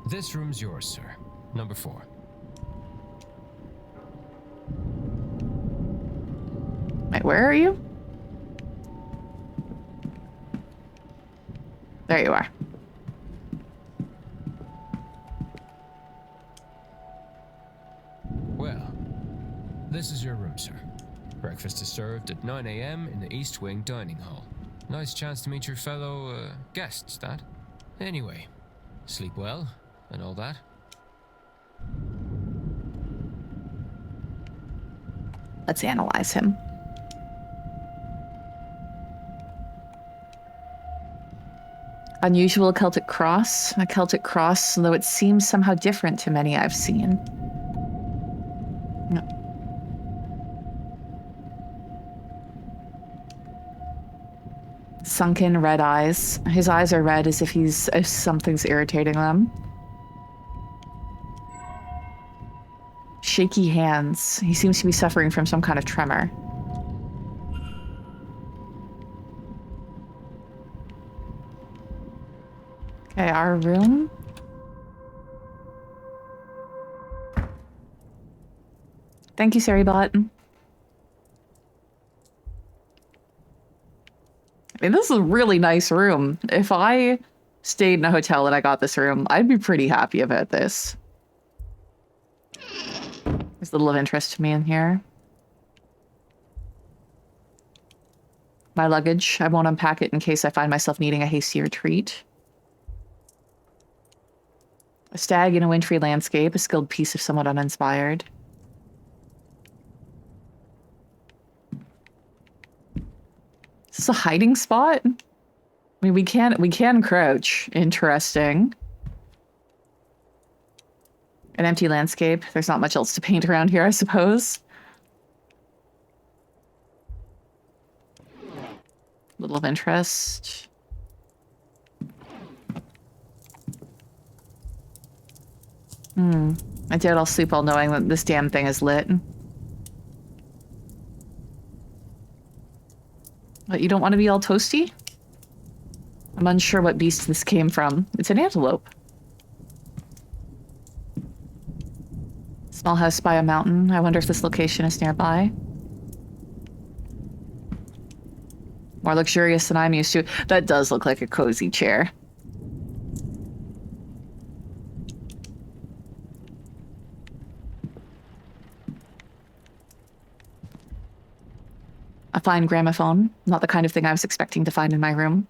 This room's yours, sir. Number 4. Wait, where are you? There you are. Well, this is your room, sir. Breakfast is served at 9 a.m. in the East Wing dining hall. Nice chance to meet your fellow, guests, that. Anyway, sleep well and all that. Let's analyze him. Unusual Celtic cross. A Celtic cross, though it seems somehow different to many I've seen. No. Sunken red eyes. His eyes are red as if something's irritating them. Shaky hands. He seems to be suffering from some kind of tremor. Okay, our room. Thank you, Saribot. I mean, this is a really nice room. If I stayed in a hotel and I got this room, I'd be pretty happy about this. There's a little of interest to me in here. My luggage. I won't unpack it in case I find myself needing a hasty retreat. A stag in a wintry landscape, a skilled piece of somewhat uninspired. Is this a hiding spot? I mean, we can crouch. Interesting. An empty landscape. There's not much else to paint around here, I suppose. Little of interest. I doubt I'll sleep all knowing that this damn thing is lit. But you don't want to be all toasty? I'm unsure what beast this came from. It's an antelope. Small house by a mountain. I wonder if this location is nearby. More luxurious than I'm used to. That does look like a cozy chair. A fine gramophone, not the kind of thing I was expecting to find in my room.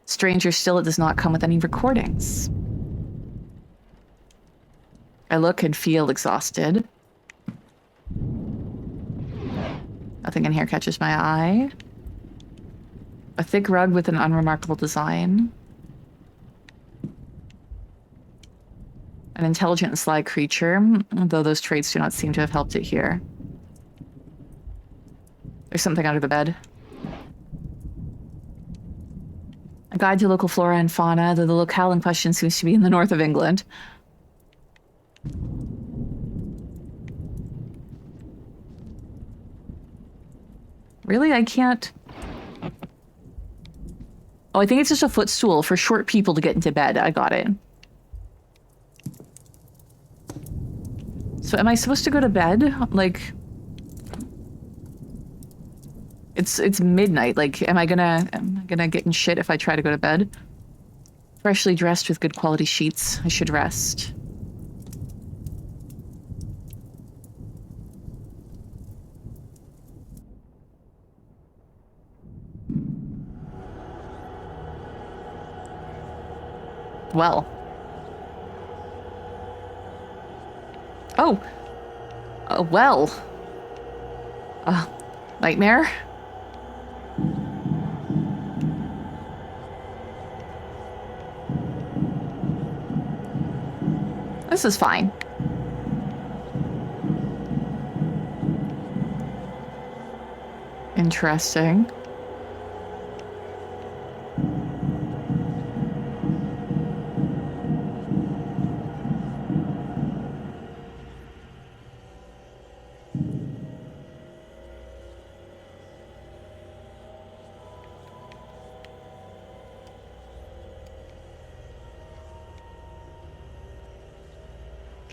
Stranger still, it does not come with any recordings. I look and feel exhausted. Nothing in here catches my eye. A thick rug with an unremarkable design. An intelligent and sly creature, though those traits do not seem to have helped it here. There's something under the bed. A guide to local flora and fauna, though the locale in question seems to be in the north of England. Really? I can't... Oh, I think it's just a footstool for short people to get into bed. I got it. So am I supposed to go to bed? Like... It's midnight. Like, am I gonna get in shit if I try to go to bed? Freshly dressed with good quality sheets. I should rest. Well. Oh. Well. Nightmare? This is fine. Interesting.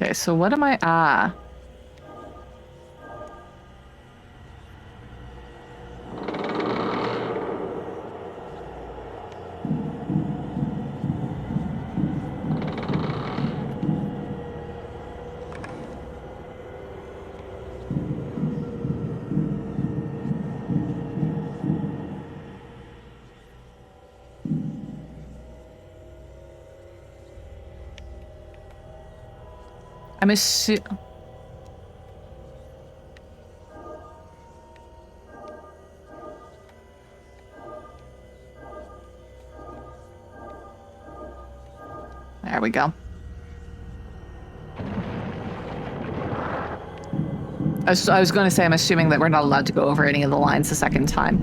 Okay, so what am I... Ah. I'm There we go. I was going to say, I'm assuming that we're not allowed to go over any of the lines a second time.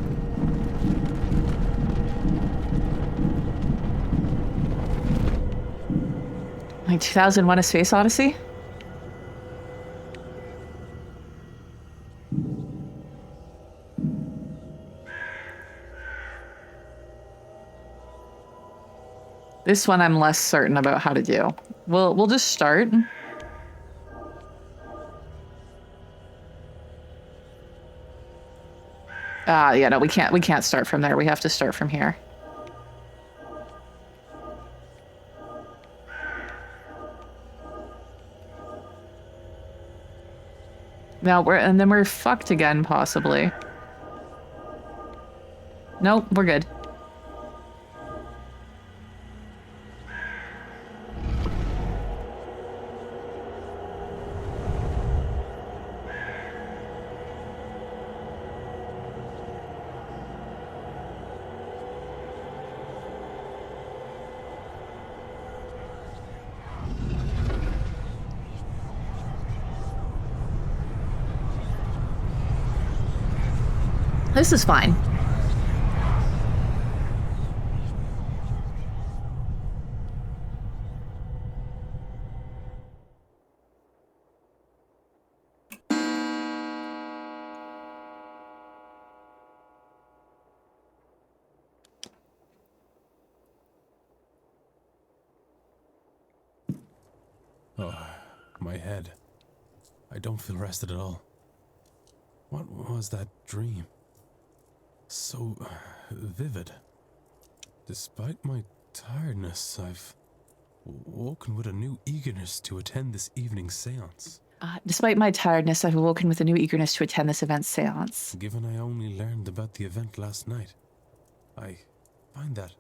Like 2001: A Space Odyssey? This one I'm less certain about how to do. We'll just start. Yeah, no, we can't start from there. We have to start from here. Now and then we're fucked again, possibly. Nope, we're good. This is fine. Oh, my head. I don't feel rested at all. What was that dream? So vivid. Despite my tiredness, I've woken with a new eagerness to attend this evening's seance. Despite my tiredness, I've awoken with a new eagerness to attend this event's seance. Given I only learned about the event last night, I find that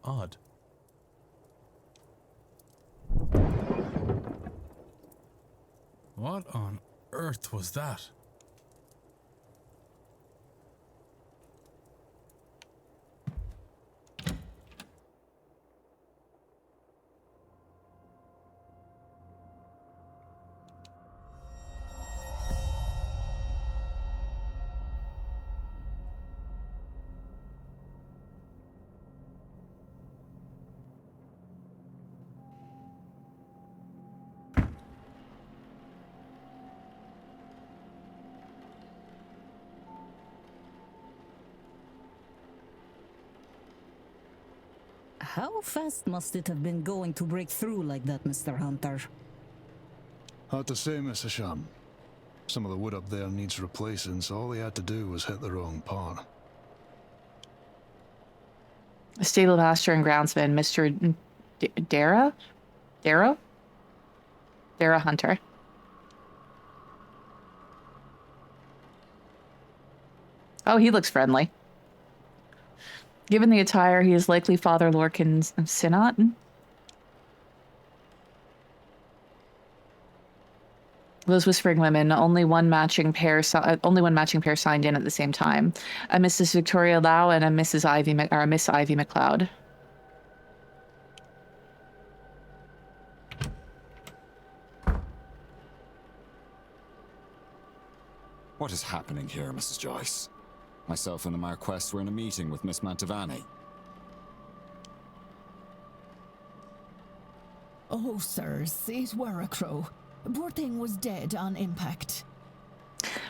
odd. What on earth was that? How fast must it have been going to break through like that, Mr. Hunter? Hard to say, Mr. Sham. Some of the wood up there needs replacing, so all he had to do was hit the wrong part. Stable master and groundsman, Mr. Darrow? Darrow Hunter. Oh, he looks friendly. Given the attire, he is likely Father Lorcan's Synod. Those whispering women, only one matching pair signed in at the same time. A Mrs. Victoria Lau and a Miss Ivy McLeod. What is happening here, Mrs. Joyce? Myself and the Marquess were in a meeting with Miss Mantovani. Oh, sirs, it were a crow. Poor thing was dead on impact.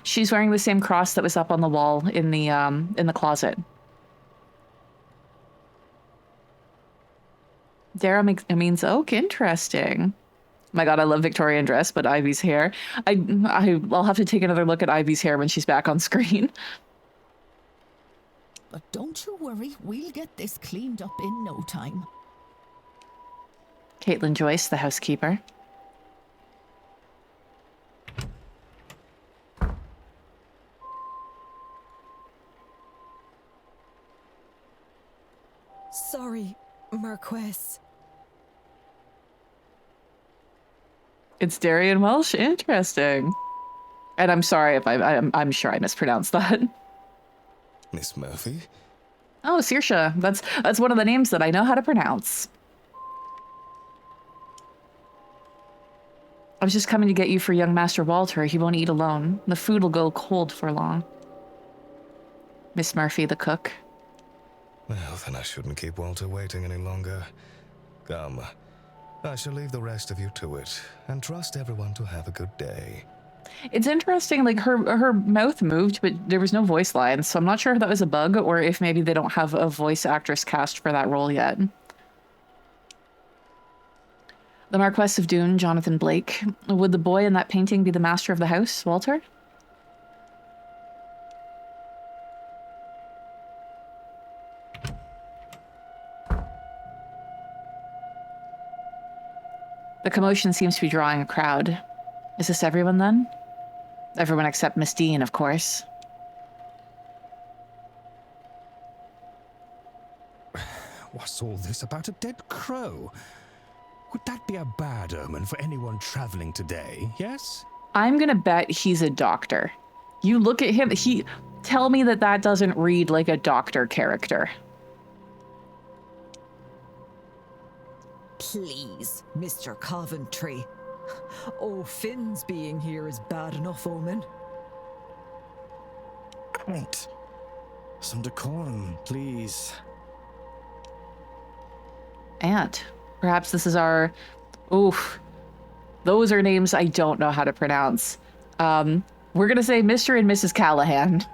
She's wearing the same cross that was up on the wall in the closet. Dara means oak. Interesting. My God, I love Victorian dress, but Ivy's hair. I'll have to take another look at Ivy's hair when she's back on screen. But don't you worry, we'll get this cleaned up in no time. Caitlin Joyce, the housekeeper. Sorry, Marquess. It's Darian Welsh. Interesting. And I'm sorry if I'm sure I mispronounced that. Miss Murphy? Oh, Saoirse. That's one of the names that I know how to pronounce. I was just coming to get you for young Master Walter. He won't eat alone. The food will go cold for long. Miss Murphy, the cook. Well, then I shouldn't keep Walter waiting any longer. Come, I shall leave the rest of you to it, and trust everyone to have a good day. It's interesting, like her mouth moved, but there was no voice lines, so I'm not sure if that was a bug or if maybe they don't have a voice actress cast for that role yet. The Marquess of Doon, Jonathan Blake. Would the boy in that painting be the master of the house, Walter? The commotion seems to be drawing a crowd. Is this everyone then? Everyone except Miss Dean, of course. What's all this about a dead crow? Would that be a bad omen for anyone traveling today, yes? I'm gonna bet he's a doctor. You look at him, tell me that doesn't read like a doctor character. Please, Mr. Coventry. Oh, Finn's being here is bad enough omen. Aunt, some decorum, please. Aunt. Perhaps this is our... Oof. Those are names I don't know how to pronounce. We're gonna say Mr. and Mrs. Callahan.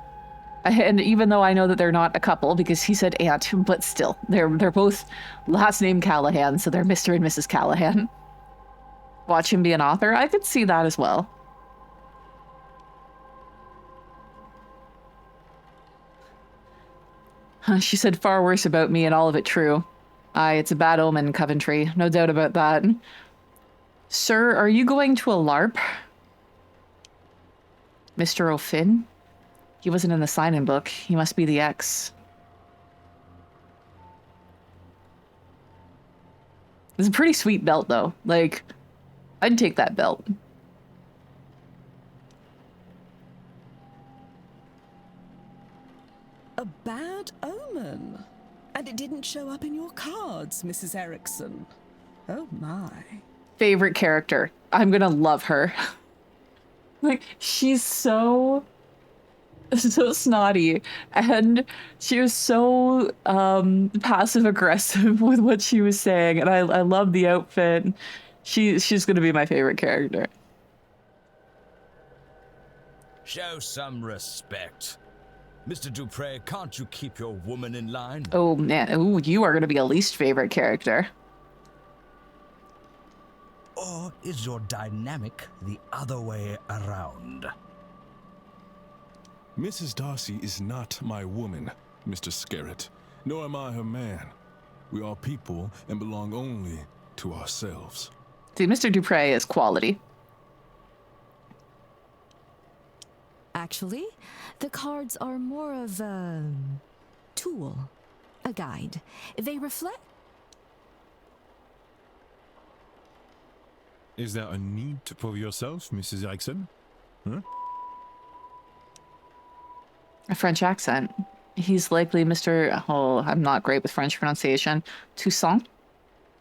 And even though I know that they're not a couple, because he said aunt, but still, they're both last name Callahan, so they're Mr. and Mrs. Callahan. Watch him be an author? I could see that as well. She said far worse about me and all of it true. Aye, it's a bad omen, Coventry. No doubt about that. Sir, are you going to a LARP? Mr. O'Finn? He wasn't in the sign-in book. He must be the ex. It's a pretty sweet belt, though. Like, I'd take that belt. A bad omen. And it didn't show up in your cards, Mrs. Erickson. Oh my. Favorite character. I'm gonna love her. Like, she's so snotty, and she was so passive aggressive with what she was saying, and I love the outfit. She's gonna be my favorite character. Show some respect. Mr. Dupre, can't you keep your woman in line? Oh man, ooh, you are gonna be a least favorite character. Or is your dynamic the other way around? Mrs. Darcy is not my woman, Mr. Scarrett, nor am I her man. We are people and belong only to ourselves. See, Mr. Dupre is quality. Actually, the cards are more of a tool, a guide. They reflect. Is there a need to prove yourself, Mrs. Erickson? Huh? A French accent. He's likely Mr. Oh, I'm not great with French pronunciation. Toussaint?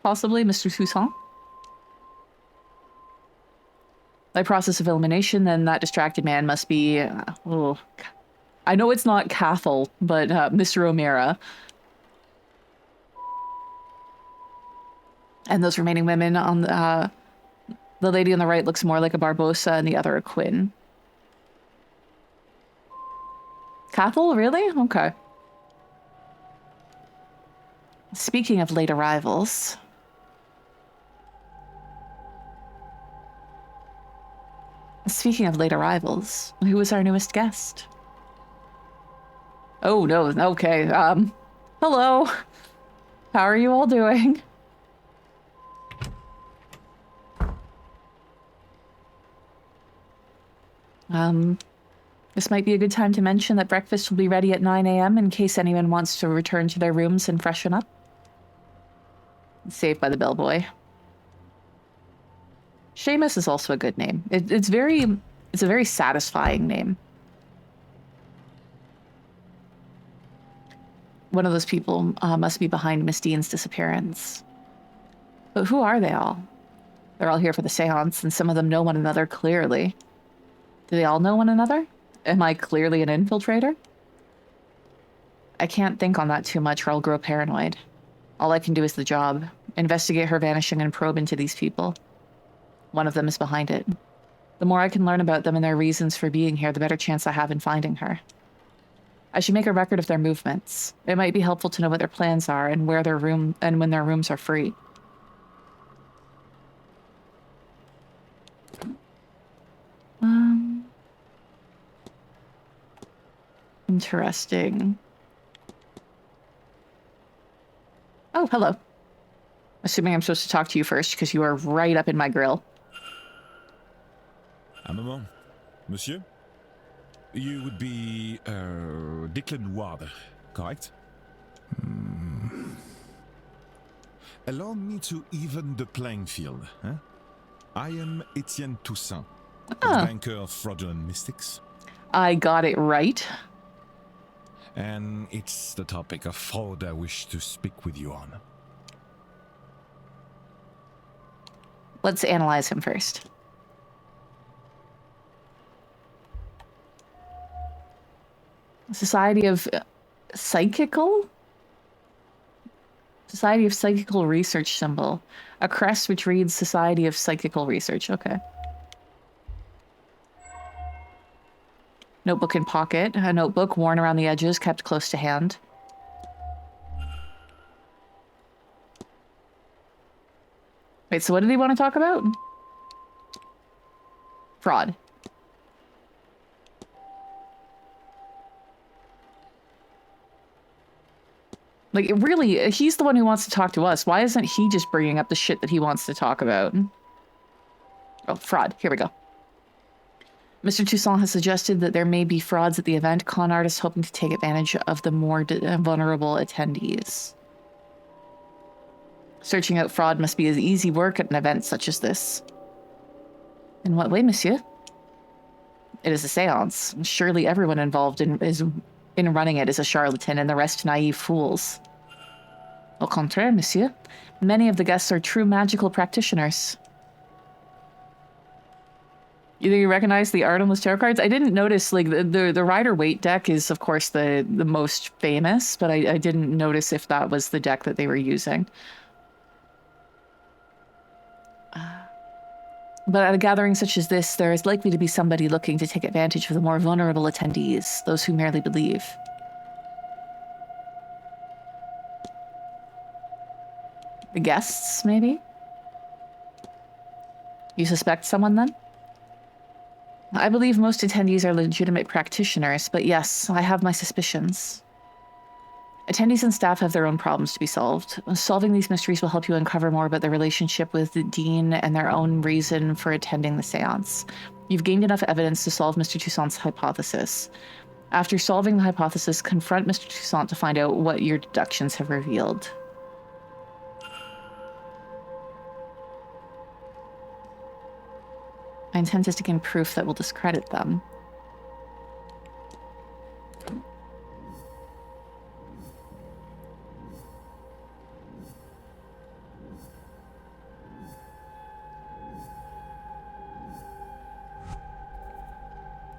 Possibly Mr. Toussaint? By process of elimination, then that distracted man must be... oh, I know it's not Cathal, but Mr. O'Mara. And those remaining women on the lady on the right looks more like a Barbosa and the other a Quinn. Cathal, really? Okay. Speaking of late arrivals... who was our newest guest? Oh, no, okay, hello. How are you all doing? This might be a good time to mention that breakfast will be ready at 9 a.m. in case anyone wants to return to their rooms and freshen up. Saved by the bellboy. Seamus is also a good name. It's a very satisfying name. One of those people must be behind Miss Dean's disappearance. But who are they all? They're all here for the seance, and some of them know one another clearly. Do they all know one another? Am I clearly an infiltrator? I can't think on that too much or I'll grow paranoid. All I can do is the job. Investigate her vanishing and probe into these people. One of them is behind it. The more I can learn about them and their reasons for being here, the better chance I have in finding her. I should make a record of their movements. It might be helpful to know what their plans are and when their rooms are free. Interesting. Oh, hello. Assuming I'm supposed to talk to you first because you are right up in my grill. Un moment. Monsieur? You would be, Declan Ward, correct? Allow me to even the playing field. Huh? I am Etienne Toussaint, banker of fraudulent mystics. I got it right. And it's the topic of fraud I wish to speak with you on. Let's analyze him first. Society of Psychical Research symbol. A crest which reads Society of Psychical Research. Okay. Notebook in pocket. A notebook worn around the edges, kept close to hand. Wait, so what did he want to talk about? Fraud. Like, really, he's the one who wants to talk to us. Why isn't he just bringing up the shit that he wants to talk about? Oh, fraud. Here we go. Mr. Toussaint has suggested that there may be frauds at the event, con artists hoping to take advantage of the more vulnerable attendees. Searching out fraud must be as easy work at an event such as this. In what way, monsieur? It is a seance. Surely everyone involved in running it is a charlatan and the rest naive fools. Au contraire, monsieur. Many of the guests are true magical practitioners. Either you recognize the art on those tarot cards? I didn't notice, like, the Rider-Waite deck is, of course, the most famous, but I didn't notice if that was the deck that they were using. But at a gathering such as this, there is likely to be somebody looking to take advantage of the more vulnerable attendees, those who merely believe. The guests, maybe? You suspect someone, then? I believe most attendees are legitimate practitioners, but yes, I have my suspicions. Attendees and staff have their own problems to be solved. Solving these mysteries will help you uncover more about their relationship with the Dean and their own reason for attending the seance. You've gained enough evidence to solve Mr. Toussaint's hypothesis. After solving the hypothesis, confront Mr. Toussaint to find out what your deductions have revealed. My intent is to gain proof that will discredit them.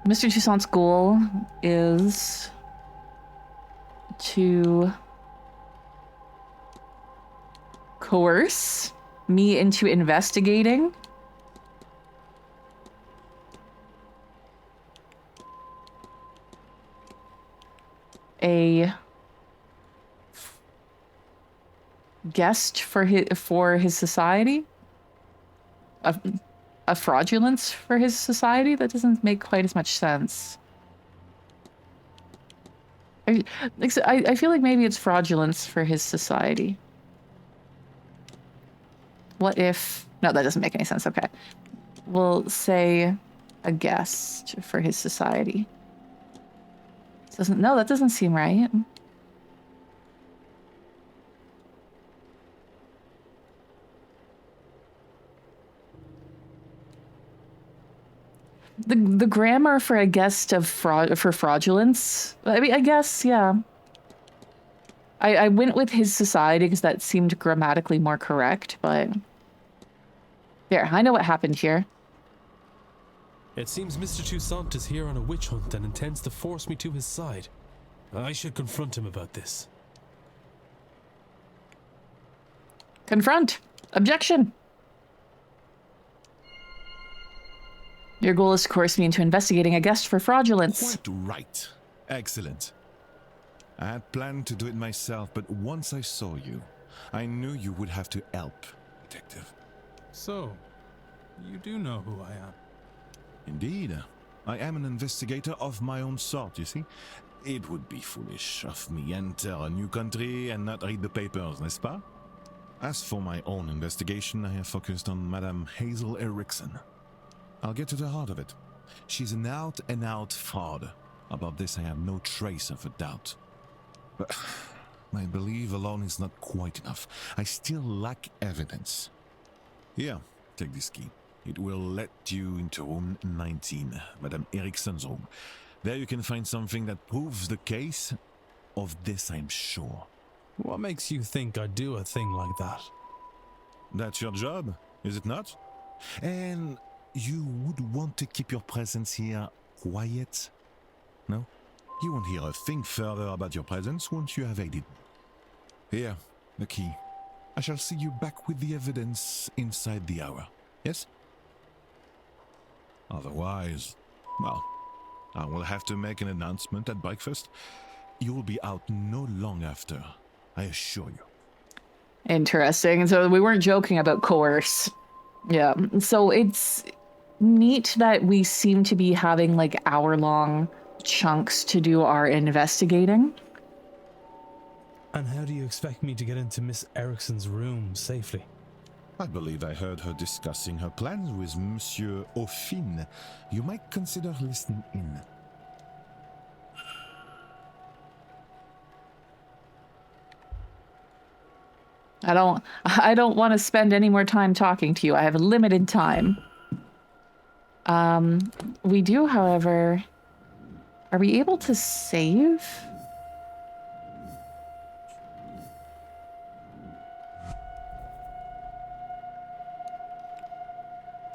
Mr. Toussaint's goal is to coerce me into investigating a guest for his society, a fraudulence for his society. That doesn't make quite as much sense. I feel like maybe it's fraudulence for his society. What if... No, that doesn't make any sense. Okay. We'll say a guest for his society. No, that doesn't seem right. The grammar for a guest of fraudulence, I mean, I guess, yeah. I went with his society because that seemed grammatically more correct, but... There, I know what happened here. It seems Mr. Toussaint is here on a witch hunt and intends to force me to his side. I should confront him about this. Confront. Objection. Your goal is to coerce me into investigating a guest for fraudulence. Quite right. Excellent. I had planned to do it myself, but once I saw you, I knew you would have to help, Detective. So, you do know who I am? Indeed. I am an investigator of my own sort, you see. It would be foolish of me enter a new country and not read the papers, n'est-ce pas? As for my own investigation, I have focused on Madame Hazel Erickson. I'll get to the heart of it. She's an out-and-out fraud. About this I have no trace of a doubt. But my belief alone is not quite enough. I still lack evidence. Here, take this key. It will let you into room 19, Madame Erickson's room. There you can find something that proves the case. Of this I'm sure. What makes you think I'd do a thing like that? That's your job, is it not? And you would want to keep your presence here quiet? No? You won't hear a thing further about your presence once you have aided me. Here, the key. I shall see you back with the evidence inside the hour. Yes? Otherwise, well, I will have to make an announcement at breakfast. You will be out no long after, I assure you. Interesting. So we weren't joking about coerce. Yeah. So it's neat that we seem to be having like hour-long chunks to do our investigating. And how do you expect me to get into Miss Erickson's room safely? I believe I heard her discussing her plans with Monsieur Aufin. You might consider listening in. I don't want to spend any more time talking to you. I have limited time. We do, however... Are we able to save?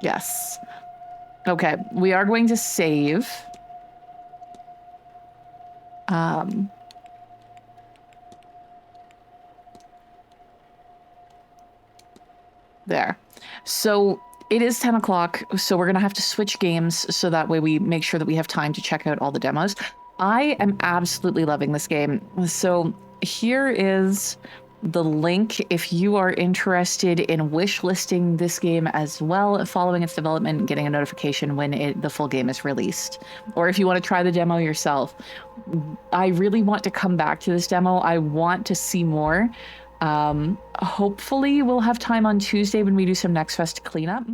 Yes. Okay, we are going to save. There. So it is 10 o'clock, so we're going to have to switch games so that way we make sure that we have time to check out all the demos. I am absolutely loving this game. So here is the link if you are interested in wishlisting this game as well, following its development and getting a notification when the full game is released. Or if you want to try the demo yourself. I really want to come back to this demo. I want to see more. Hopefully we'll have time on Tuesday when we do some Next Fest cleanup.